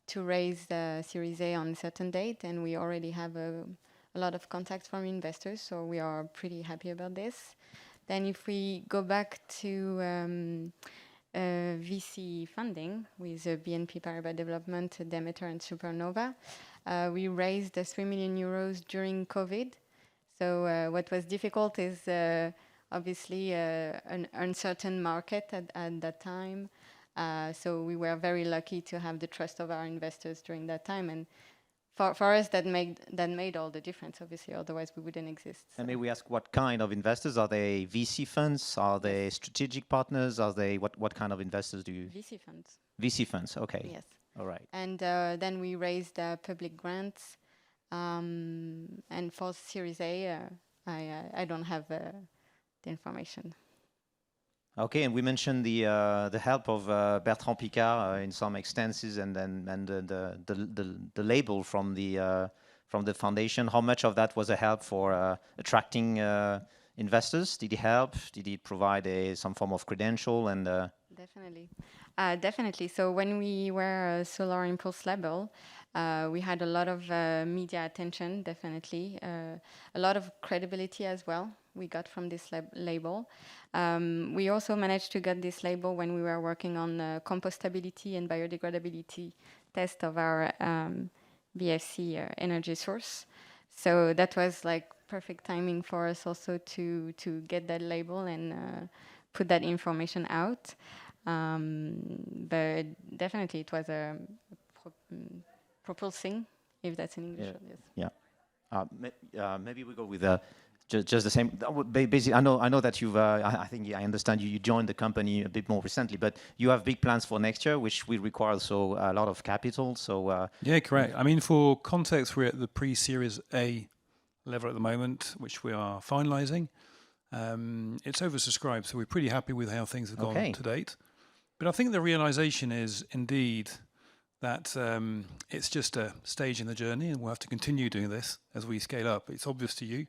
to raise the Series A on a certain date, and we already have a lot of contacts from investors, so we are pretty happy about this. Then if we go back to VC funding with BNP Paribas Development, Demeter and Supernova, we raised 3 million euros during COVID. So what was difficult is obviously an uncertain market at that time. So we were very lucky to have the trust of our investors during that time. And for us, that made all the difference, obviously, otherwise we wouldn't exist. So. And may we ask what kind of investors? Are they VC funds? Are they strategic partners? Are they what kind of investors do you? VC funds. VC funds, okay. Yes. All right. And then we raised public grants. And for Series A, I don't have the information. Okay, and we mentioned the help of Bertrand Piccard in some extensions, and the label from the foundation. How much of that was a help for attracting investors? Did he help? Did he provide some form of credential? And Definitely, definitely. So when we were a Solar Impulse label, we had a lot of media attention. Definitely, a lot of credibility as well. We got from this label. We also managed to get this label when we were working on compostability and biodegradability test of our BFC energy source. So that was like perfect timing for us also to get that label and put that information out. But definitely it was a propulsing, if that's in English. Yeah. Yes. Maybe we go with just the same. Basically, I know that you've. I think I understand you joined the company a bit more recently, but you have big plans for next year, which will require also a lot of capital. So yeah, correct. I mean, for context, we're at the pre-Series A level at the moment, which we are finalising. It's oversubscribed, so we're pretty happy with how things have gone to date. But I think the realisation is indeed that it's just a stage in the journey, and we'll have to continue doing this as we scale up. It's obvious to you.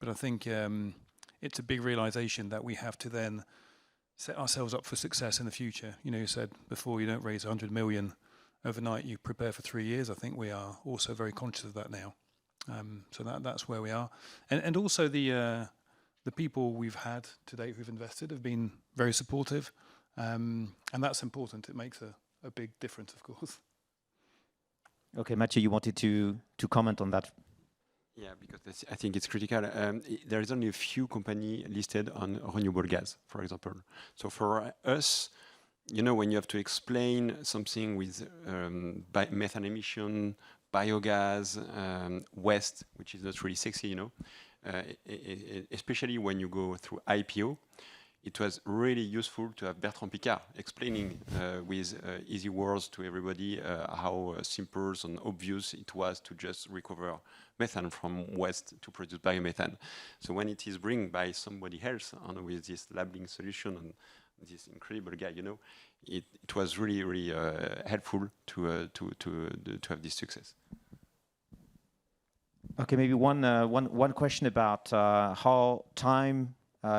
But I think it's a big realization that we have to then set ourselves up for success in the future. You know, you said before you don't raise 100 million overnight, you prepare for 3 years. I think we are also very conscious of that now. So that's where we are. And also the people we've had to date who've invested have been very supportive. And that's important. It makes a big difference, of course. Okay, Mathieu, you wanted to comment on that? Yeah, because I think it's critical. There is only a few companies listed on renewable gas, for example. So for us, you know, when you have to explain something with methane emission, biogas, waste, which is not really sexy, you know, especially when you go through IPO, it was really useful to have Bertrand Piccard explaining with easy words to everybody how simple and obvious it was to just recover methane from waste to produce biomethane. So when it is bring by somebody else and with this labeling solution and this incredible guy, you know, it was really, really helpful to have this success. Okay, maybe one question about how time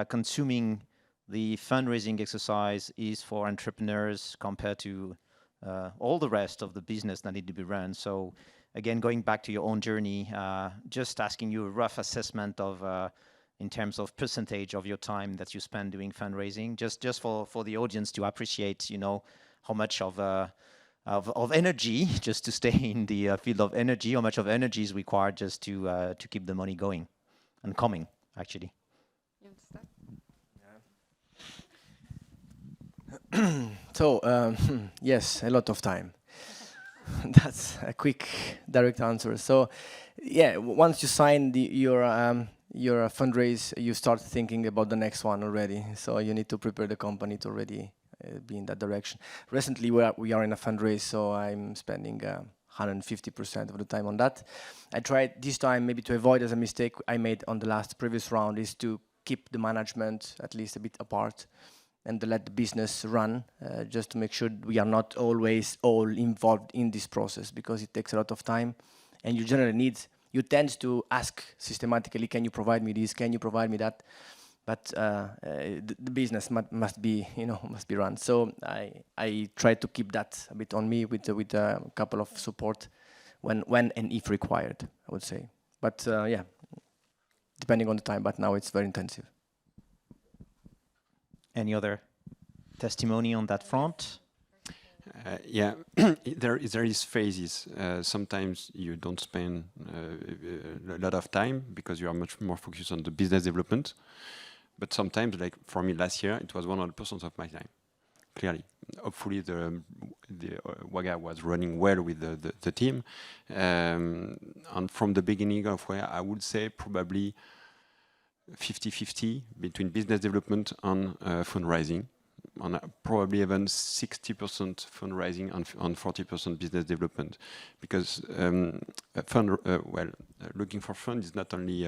consuming the fundraising exercise is for entrepreneurs compared to all the rest of the business that need to be run. So again, going back to your own journey, just asking you a rough assessment of in terms of percentage of your time that you spend doing fundraising? Just for the audience to appreciate, you know, how much of energy, just to stay in the field of energy, how much of energy is required just to keep the money going and coming, actually. You want to start? So, yes, a lot of time. That's a quick, direct answer. So, yeah, once you sign your fundraise, you start thinking about the next one already. So you need to prepare the company to already be in that direction. Recently, we are in a fundraise, so I'm spending 150% of the time on that. I tried this time maybe to avoid as a mistake I made on the previous round is to keep the management at least a bit apart and to let the business run, just to make sure we are not always all involved in this process, because it takes a lot of time, and you generally you tend to ask systematically, can you provide me this, can you provide me that? But the business must be run. So I try to keep that a bit on me with a couple of support when and if required, I would say. But yeah, depending on the time, but now it's very intensive. Any other testimony on that front? Yeah, there is phases. Sometimes you don't spend a lot of time because you are much more focused on the business development. But sometimes, like for me last year, it was 100% of my time, clearly. Hopefully the WAGA was running well with the team. And from the beginning of where I would say probably 50-50 between business development and fundraising, on probably even 60% fundraising and 40% business development, because looking for fund is not only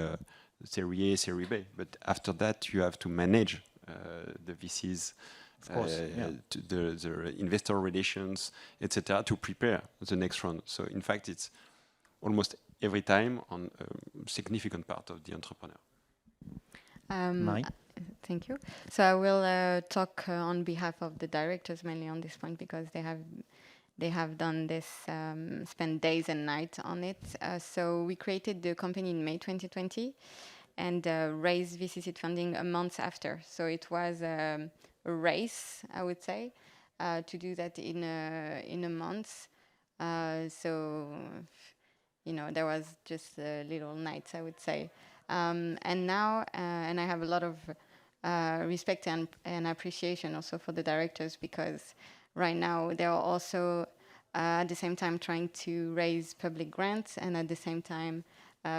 Series A, Series B, but after that you have to manage the VCs, of course, the investor relations, etc., to prepare the next round. So in fact, it's almost every time on a significant part of the entrepreneur. Thank you. So I will talk on behalf of the directors mainly on this point, because they have done this, spent days and nights on it. So we created the company in May 2020 and raised VC seed funding a month after. So it was a race, I would say, to do that in a month. So, you know, there was just little nights, I would say. And now, and I have a lot of respect and appreciation also for the directors, because right now they are also at the same time trying to raise public grants and at the same time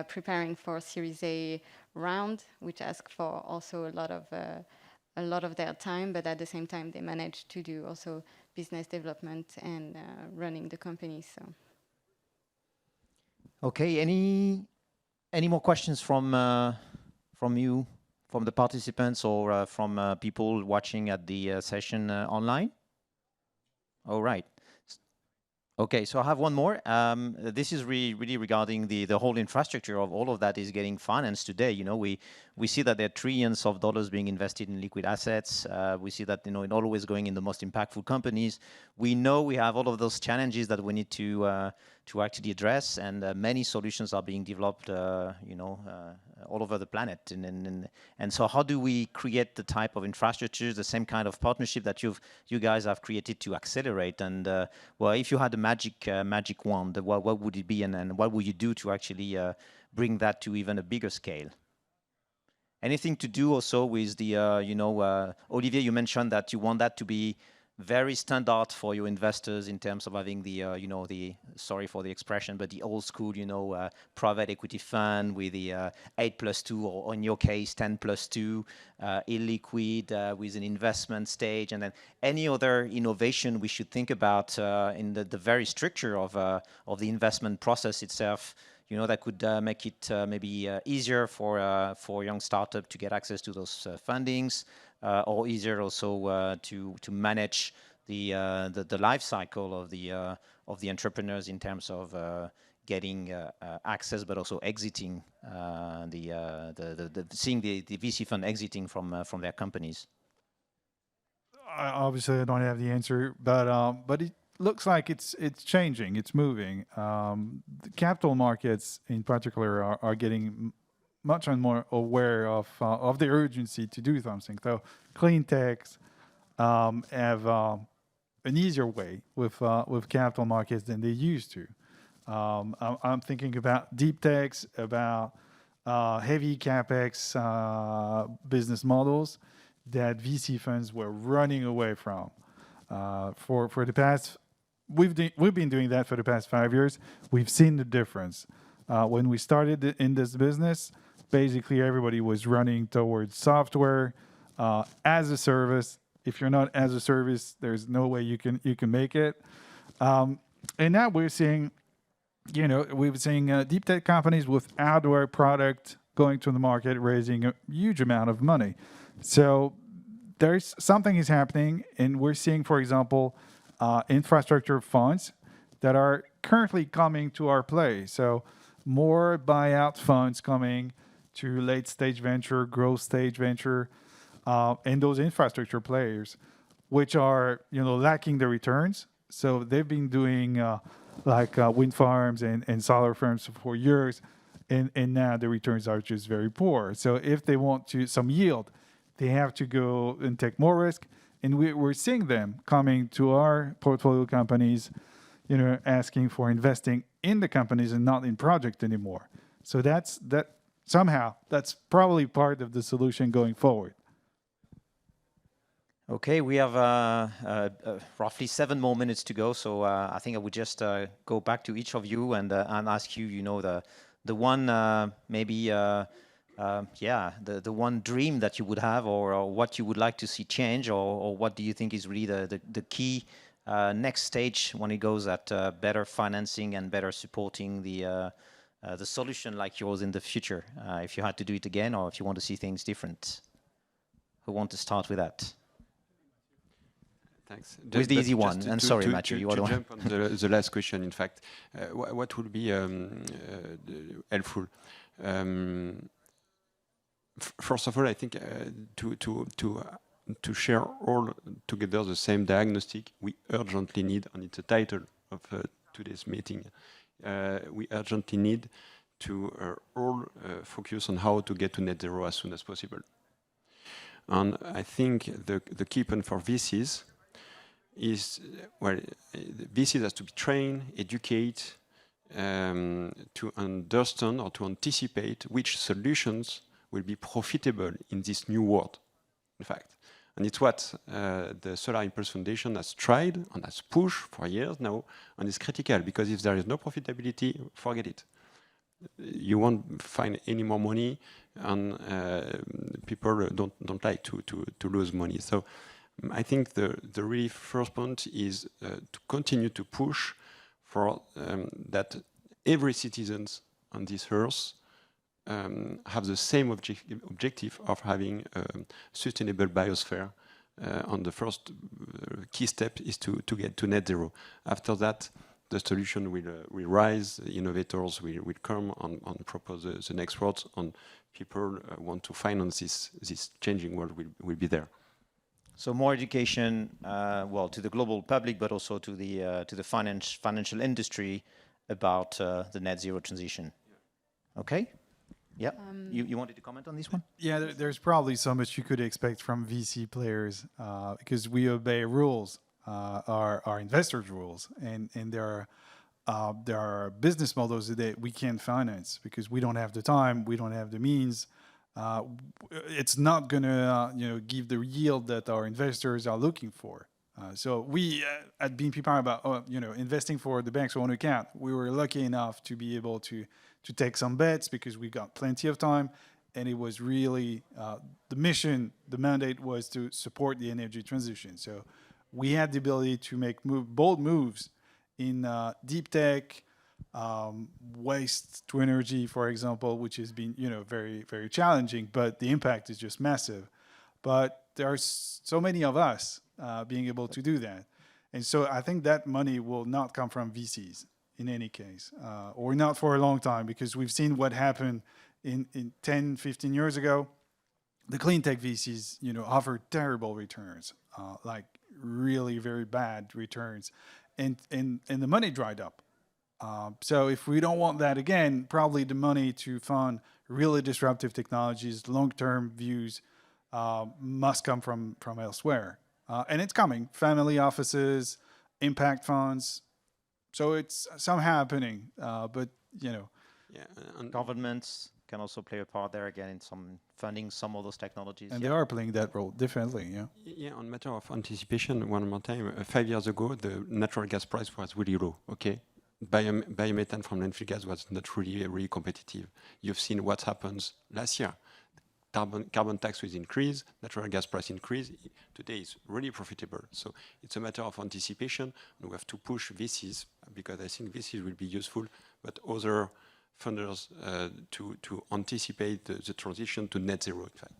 preparing for Series A round, which asks for also a lot of their time, but at the same time they manage to do also business development and running the company. So. Okay, any more questions from you, from the participants, or from people watching at the session online? All right. Okay, so I have one more. This is really regarding the whole infrastructure of all of that is getting financed today. You know, we see that there are trillions of dollars being invested in liquid assets. We see that, you know, it always going in the most impactful companies. We know we have all of those challenges that we need to actually address, and many solutions are being developed, you know, all over the planet. And so how do we create the type of infrastructure, the same kind of partnership that you guys have created to accelerate? And well, if you had a magic wand, what would it be, and what would you do to actually bring that to even a bigger scale? Anything to do also with the, you know, Olivier, you mentioned that you want that to be very standard for your investors in terms of having the, you know, the, sorry for the expression, but the old school, you know, private equity fund with the 8+2, or in your case, 10+2, illiquid with an investment stage, and then any other innovation we should think about in the very structure of the investment process itself, you know, that could make it maybe easier for young startup to get access to those fundings, or easier also to manage the life cycle of the entrepreneurs in terms of getting access, but also exiting seeing the VC fund exiting from their companies. Obviously, I don't have the answer, but it looks like it's changing. It's moving. The capital markets, in particular, are getting much and more aware of the urgency to do something. So clean techs have an easier way with capital markets than they used to. I'm thinking about deep techs, about heavy capex business models that VC funds were running away from. For the past, we've been doing that for the past 5 years. We've seen the difference. When we started in this business, basically everybody was running towards software as a service. If you're not as a service, there's no way you can make it. And now we're seeing, deep tech companies with hardware product going to the market, raising a huge amount of money. So there's something is happening, and we're seeing, for example, infrastructure funds that are currently coming to our play. So more buyout funds coming to late stage venture, growth stage venture, and those infrastructure players, which are lacking the returns. So they've been doing wind farms and solar farms for years, and now the returns are just very poor. So if they want some yield, they have to go and take more risk. And we're seeing them coming to our portfolio companies, asking for investing in the companies and not in project anymore. So that's probably part of the solution going forward. Okay, we have roughly 7 more minutes to go, so I think I would just go back to each of you and ask you, the one the one dream that you would have, or what you would like to see change, or what do you think is really the key next stage when it goes at better financing and better supporting the solution like yours in the future, if you had to do it again, or if you want to see things different? Who want to start with that? Thanks. With the easy one. And sorry, Mathieu, you want to jump on the last question. In fact, what would be helpful? First of all, I think to share all together the same diagnostic, we urgently need, and it's the title of today's meeting, we urgently need to all focus on how to get to net zero as soon as possible. And I think the key point for VCs is, VCs has to be trained, educate, to understand or to anticipate which solutions will be profitable in this new world, in fact. And it's what the Solar Impulse Foundation has tried and has pushed for years now, and it's critical, because if there is no profitability, forget it. You won't find any more money, and people don't like to lose money. So I think the really first point is to continue to push for that every citizen on this earth have the same objective of having a sustainable biosphere. And the first key step is to get to net zero. After that, the solution will rise, the innovators will come and propose the next words, and people want to finance this changing world will be there. So more education, to the global public, but also to the financial industry about the net zero transition. Okay. Yeah. You wanted to comment on this one? Yeah, there's probably so much you could expect from VC players because we obey rules, our investors' rules, and there are business models that we can't finance because we don't have the time, we don't have the means. It's not going to give the yield that our investors are looking for. So we at BNP Paribas, investing for the bank's own account, we were lucky enough to be able to take some bets because we got plenty of time, and it was really the mission, the mandate was to support the energy transition. So we had the ability to make bold moves in deep tech, waste to energy, for example, which has been very, very challenging, but the impact is just massive. But there are so many of us being able to do that. And so I think that money will not come from VCs in any case, or not for a long time, because we've seen what happened in 10, 15 years ago. The clean tech VCs, offered terrible returns, like really very bad returns. And the money dried up. So if we don't want that again, probably the money to fund really disruptive technologies, long-term views, must come from elsewhere. And it's coming. Family offices, impact funds. So it's some happening, but you know. Yeah, and Governments can also play a part there again in some funding some of those technologies. And yeah. they are playing that role, definitely, yeah. Yeah, on matter of anticipation, one more time, 5 years ago, the natural gas price was really low, okay? Biomethane from landfill gas was not really competitive. You've seen what happens last year. Carbon tax will increase, natural gas price increase. Today is really profitable. So it's a matter of anticipation, and we have to push VCs, because I think VCs will be useful, but other funders to anticipate the transition to net zero, in fact.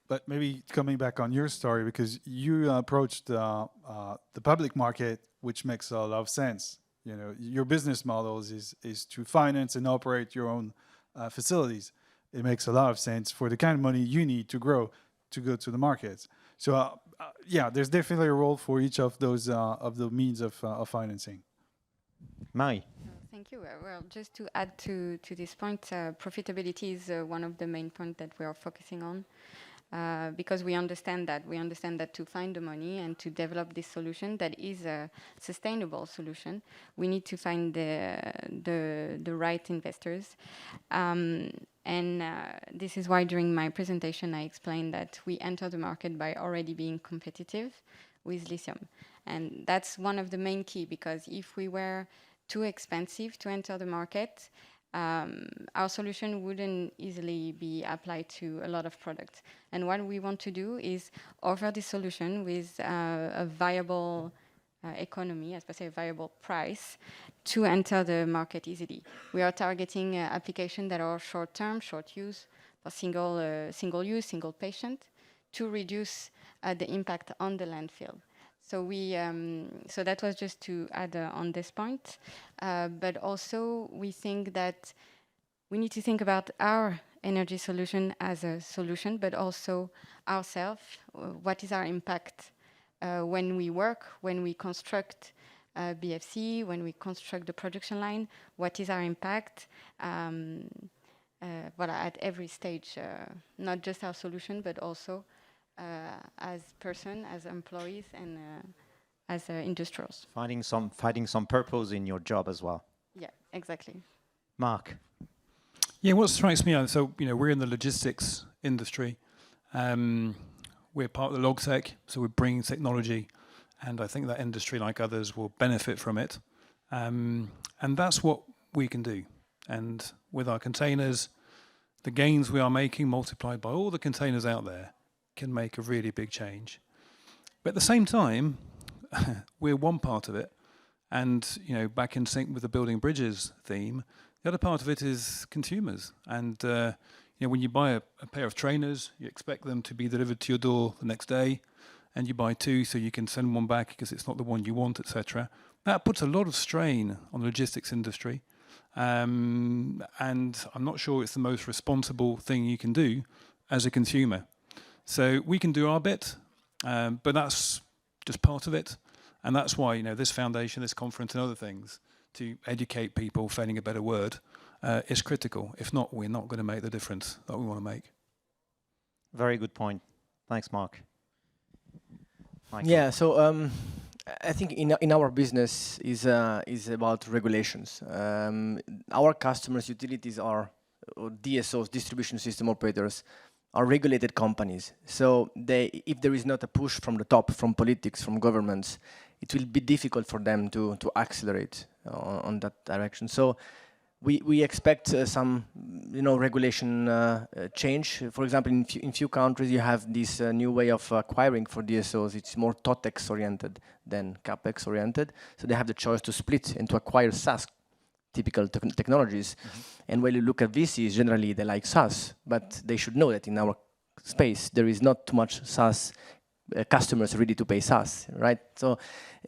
But maybe coming back on your story, because you approached the public market, which makes a lot of sense. You know, your business model is to finance and operate your own facilities. It makes a lot of sense for the kind of money you need to grow to go to the markets. So yeah, there's definitely a role for each of those of the means of financing. Marie. Thank you. Well, just to add to this point, profitability is one of the main points that we are focusing on. Because we understand that to find the money and to develop this solution that is a sustainable solution, we need to find the right investors. This is why during my presentation I explained that we enter the market by already being competitive with lithium. And that's one of the main key, because if we were too expensive to enter the market, our solution wouldn't easily be applied to a lot of products. And what we want to do is offer this solution with a viable economy, especially a viable price, to enter the market easily. We are targeting applications that are short-term, short use, for single use, single patient, to reduce the impact on the landfill. So so that was just to add on this point. But also we think that we need to think about our energy solution as a solution, but also ourselves. What is our impact when we work, when we construct BFC, when we construct the production line? What is our impact? At every stage, not just our solution, but also as person, as employees, and as industrials. Finding some purpose in your job as well. Yeah, exactly. Mark. Yeah, what strikes me out, so we're in the logistics industry. We're part of the LogTech, so we're bringing technology, and I think that industry, like others, will benefit from it. And that's what we can do. And with our containers, the gains we are making multiplied by all the containers out there can make a really big change. But at the same time, we're one part of it. And, back in sync with the building bridges theme, the other part of it is consumers. And, when you buy a pair of trainers, you expect them to be delivered to your door the next day, and you buy two so you can send one back because it's not the one you want, etc. That puts a lot of strain on the logistics industry. And I'm not sure it's the most responsible thing you can do as a consumer. So we can do our bit, but that's just part of it. And that's why, this foundation, this conference and other things, to educate people, failing a better word, is critical. If not, we're not going to make the difference that we want to make. Very good point. Thanks, Mark. Michael. Yeah, so I think in our business is about regulations. Our customers, utilities or DSOs, distribution system operators, are regulated companies. So if there is not a push from the top, from politics, from governments, it will be difficult for them to accelerate on that direction. So we expect some regulation change. For example, in few countries you have this new way of acquiring for DSOs. It's more TOTEX oriented than CAPEX oriented. So they have the choice to split and to acquire SaaS typical technologies. And when you look at VCs, generally they like SaaS, but they should know that in our space there is not too much SaaS customers ready to pay SaaS, right? So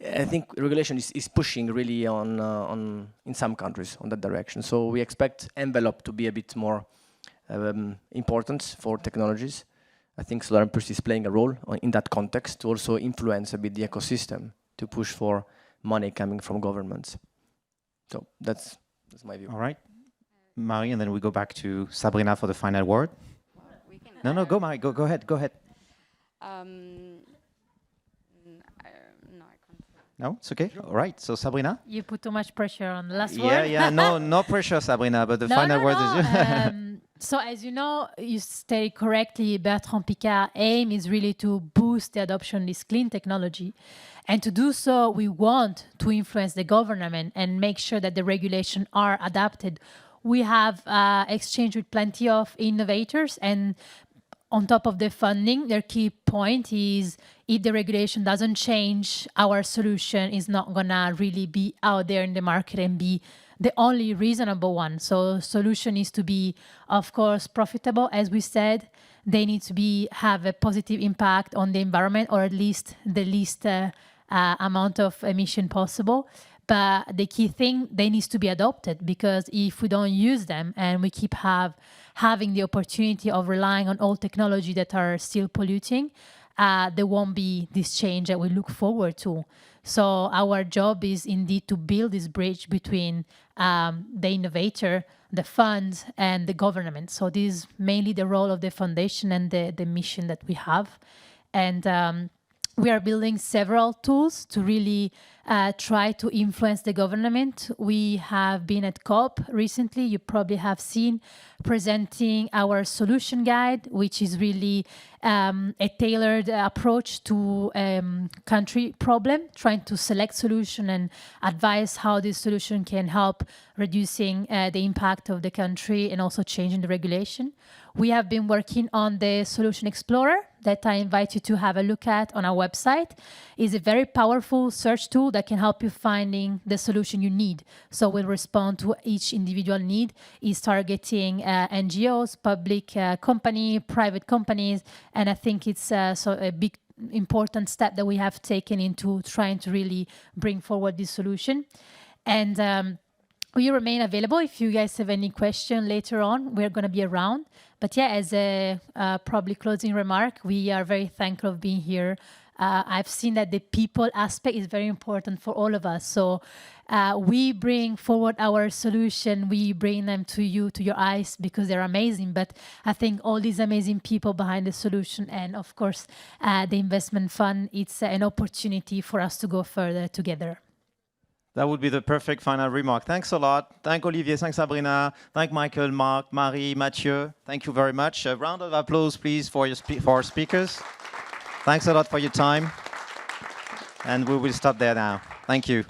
I think regulation is pushing really on in some countries on that direction. So we expect envelope to be a bit more important for technologies. I think Solar Impulse is playing a role in that context to also influence a bit the ecosystem to push for money coming from governments. So that's my view. All right. Marie, and then we go back to Sabrina for the final word. We can, No, go, Marie. Go ahead. Go ahead. No, I can't. No, it's okay. All right. So Sabrina. You put too much pressure on the last Yeah, word. yeah. No pressure, Sabrina. But the No, final no, word no. is. So as you know, you stated correctly, Bertrand Piccard's aim is really to boost the adoption of this clean technology. And to do so, we want to influence the government and make sure that the regulations are adapted. We have exchanged with plenty of innovators, and on top of the funding, their key point is if the regulation doesn't change, our solution is not gonna really be out there in the market and be the only reasonable one. So solution needs to be, of course, profitable, as we said. They need to have a positive impact on the environment, or at least the least amount of emission possible. But the key thing, they need to be adopted, because if we don't use them and we keep having the opportunity of relying on old technology that are still polluting, there won't be this change that we look forward to. So our job is indeed to build this bridge between the innovator, the fund, and the government. So this is mainly the role of the foundation and the mission that we have. And we are building several tools to really try to influence the government. We have been at COP recently. You probably have seen presenting our solution guide, which is really a tailored approach to country problem, trying to select solution and advise how this solution can help reducing the impact of the country and also changing the regulation. We have been working on the Solution Explorer that I invite you to have a look at on our website. It's a very powerful search tool that can help you finding the solution you need. So we'll respond to each individual need. It's targeting NGOs, public company, private companies, and I think it's a big important step that we have taken into trying to really bring forward this solution. And we remain available if you guys have any question later on. We're going to be around. But yeah, as a probably closing remark, we are very thankful of being here. I've seen that the people aspect is very important for all of us. So we bring forward our solution. We bring them to you, to your eyes, because they're amazing. But I think all these amazing people behind the solution, and of course, the investment fund, it's an opportunity for us to go further together. That would be the perfect final remark. Thanks a lot. Thank Olivier, thanks Sabrina, thank Michael, Marc, Marie, Mathieu. Thank you very much. A round of applause, please, for our speakers. Thanks a lot for your time. And we will stop there now. Thank you.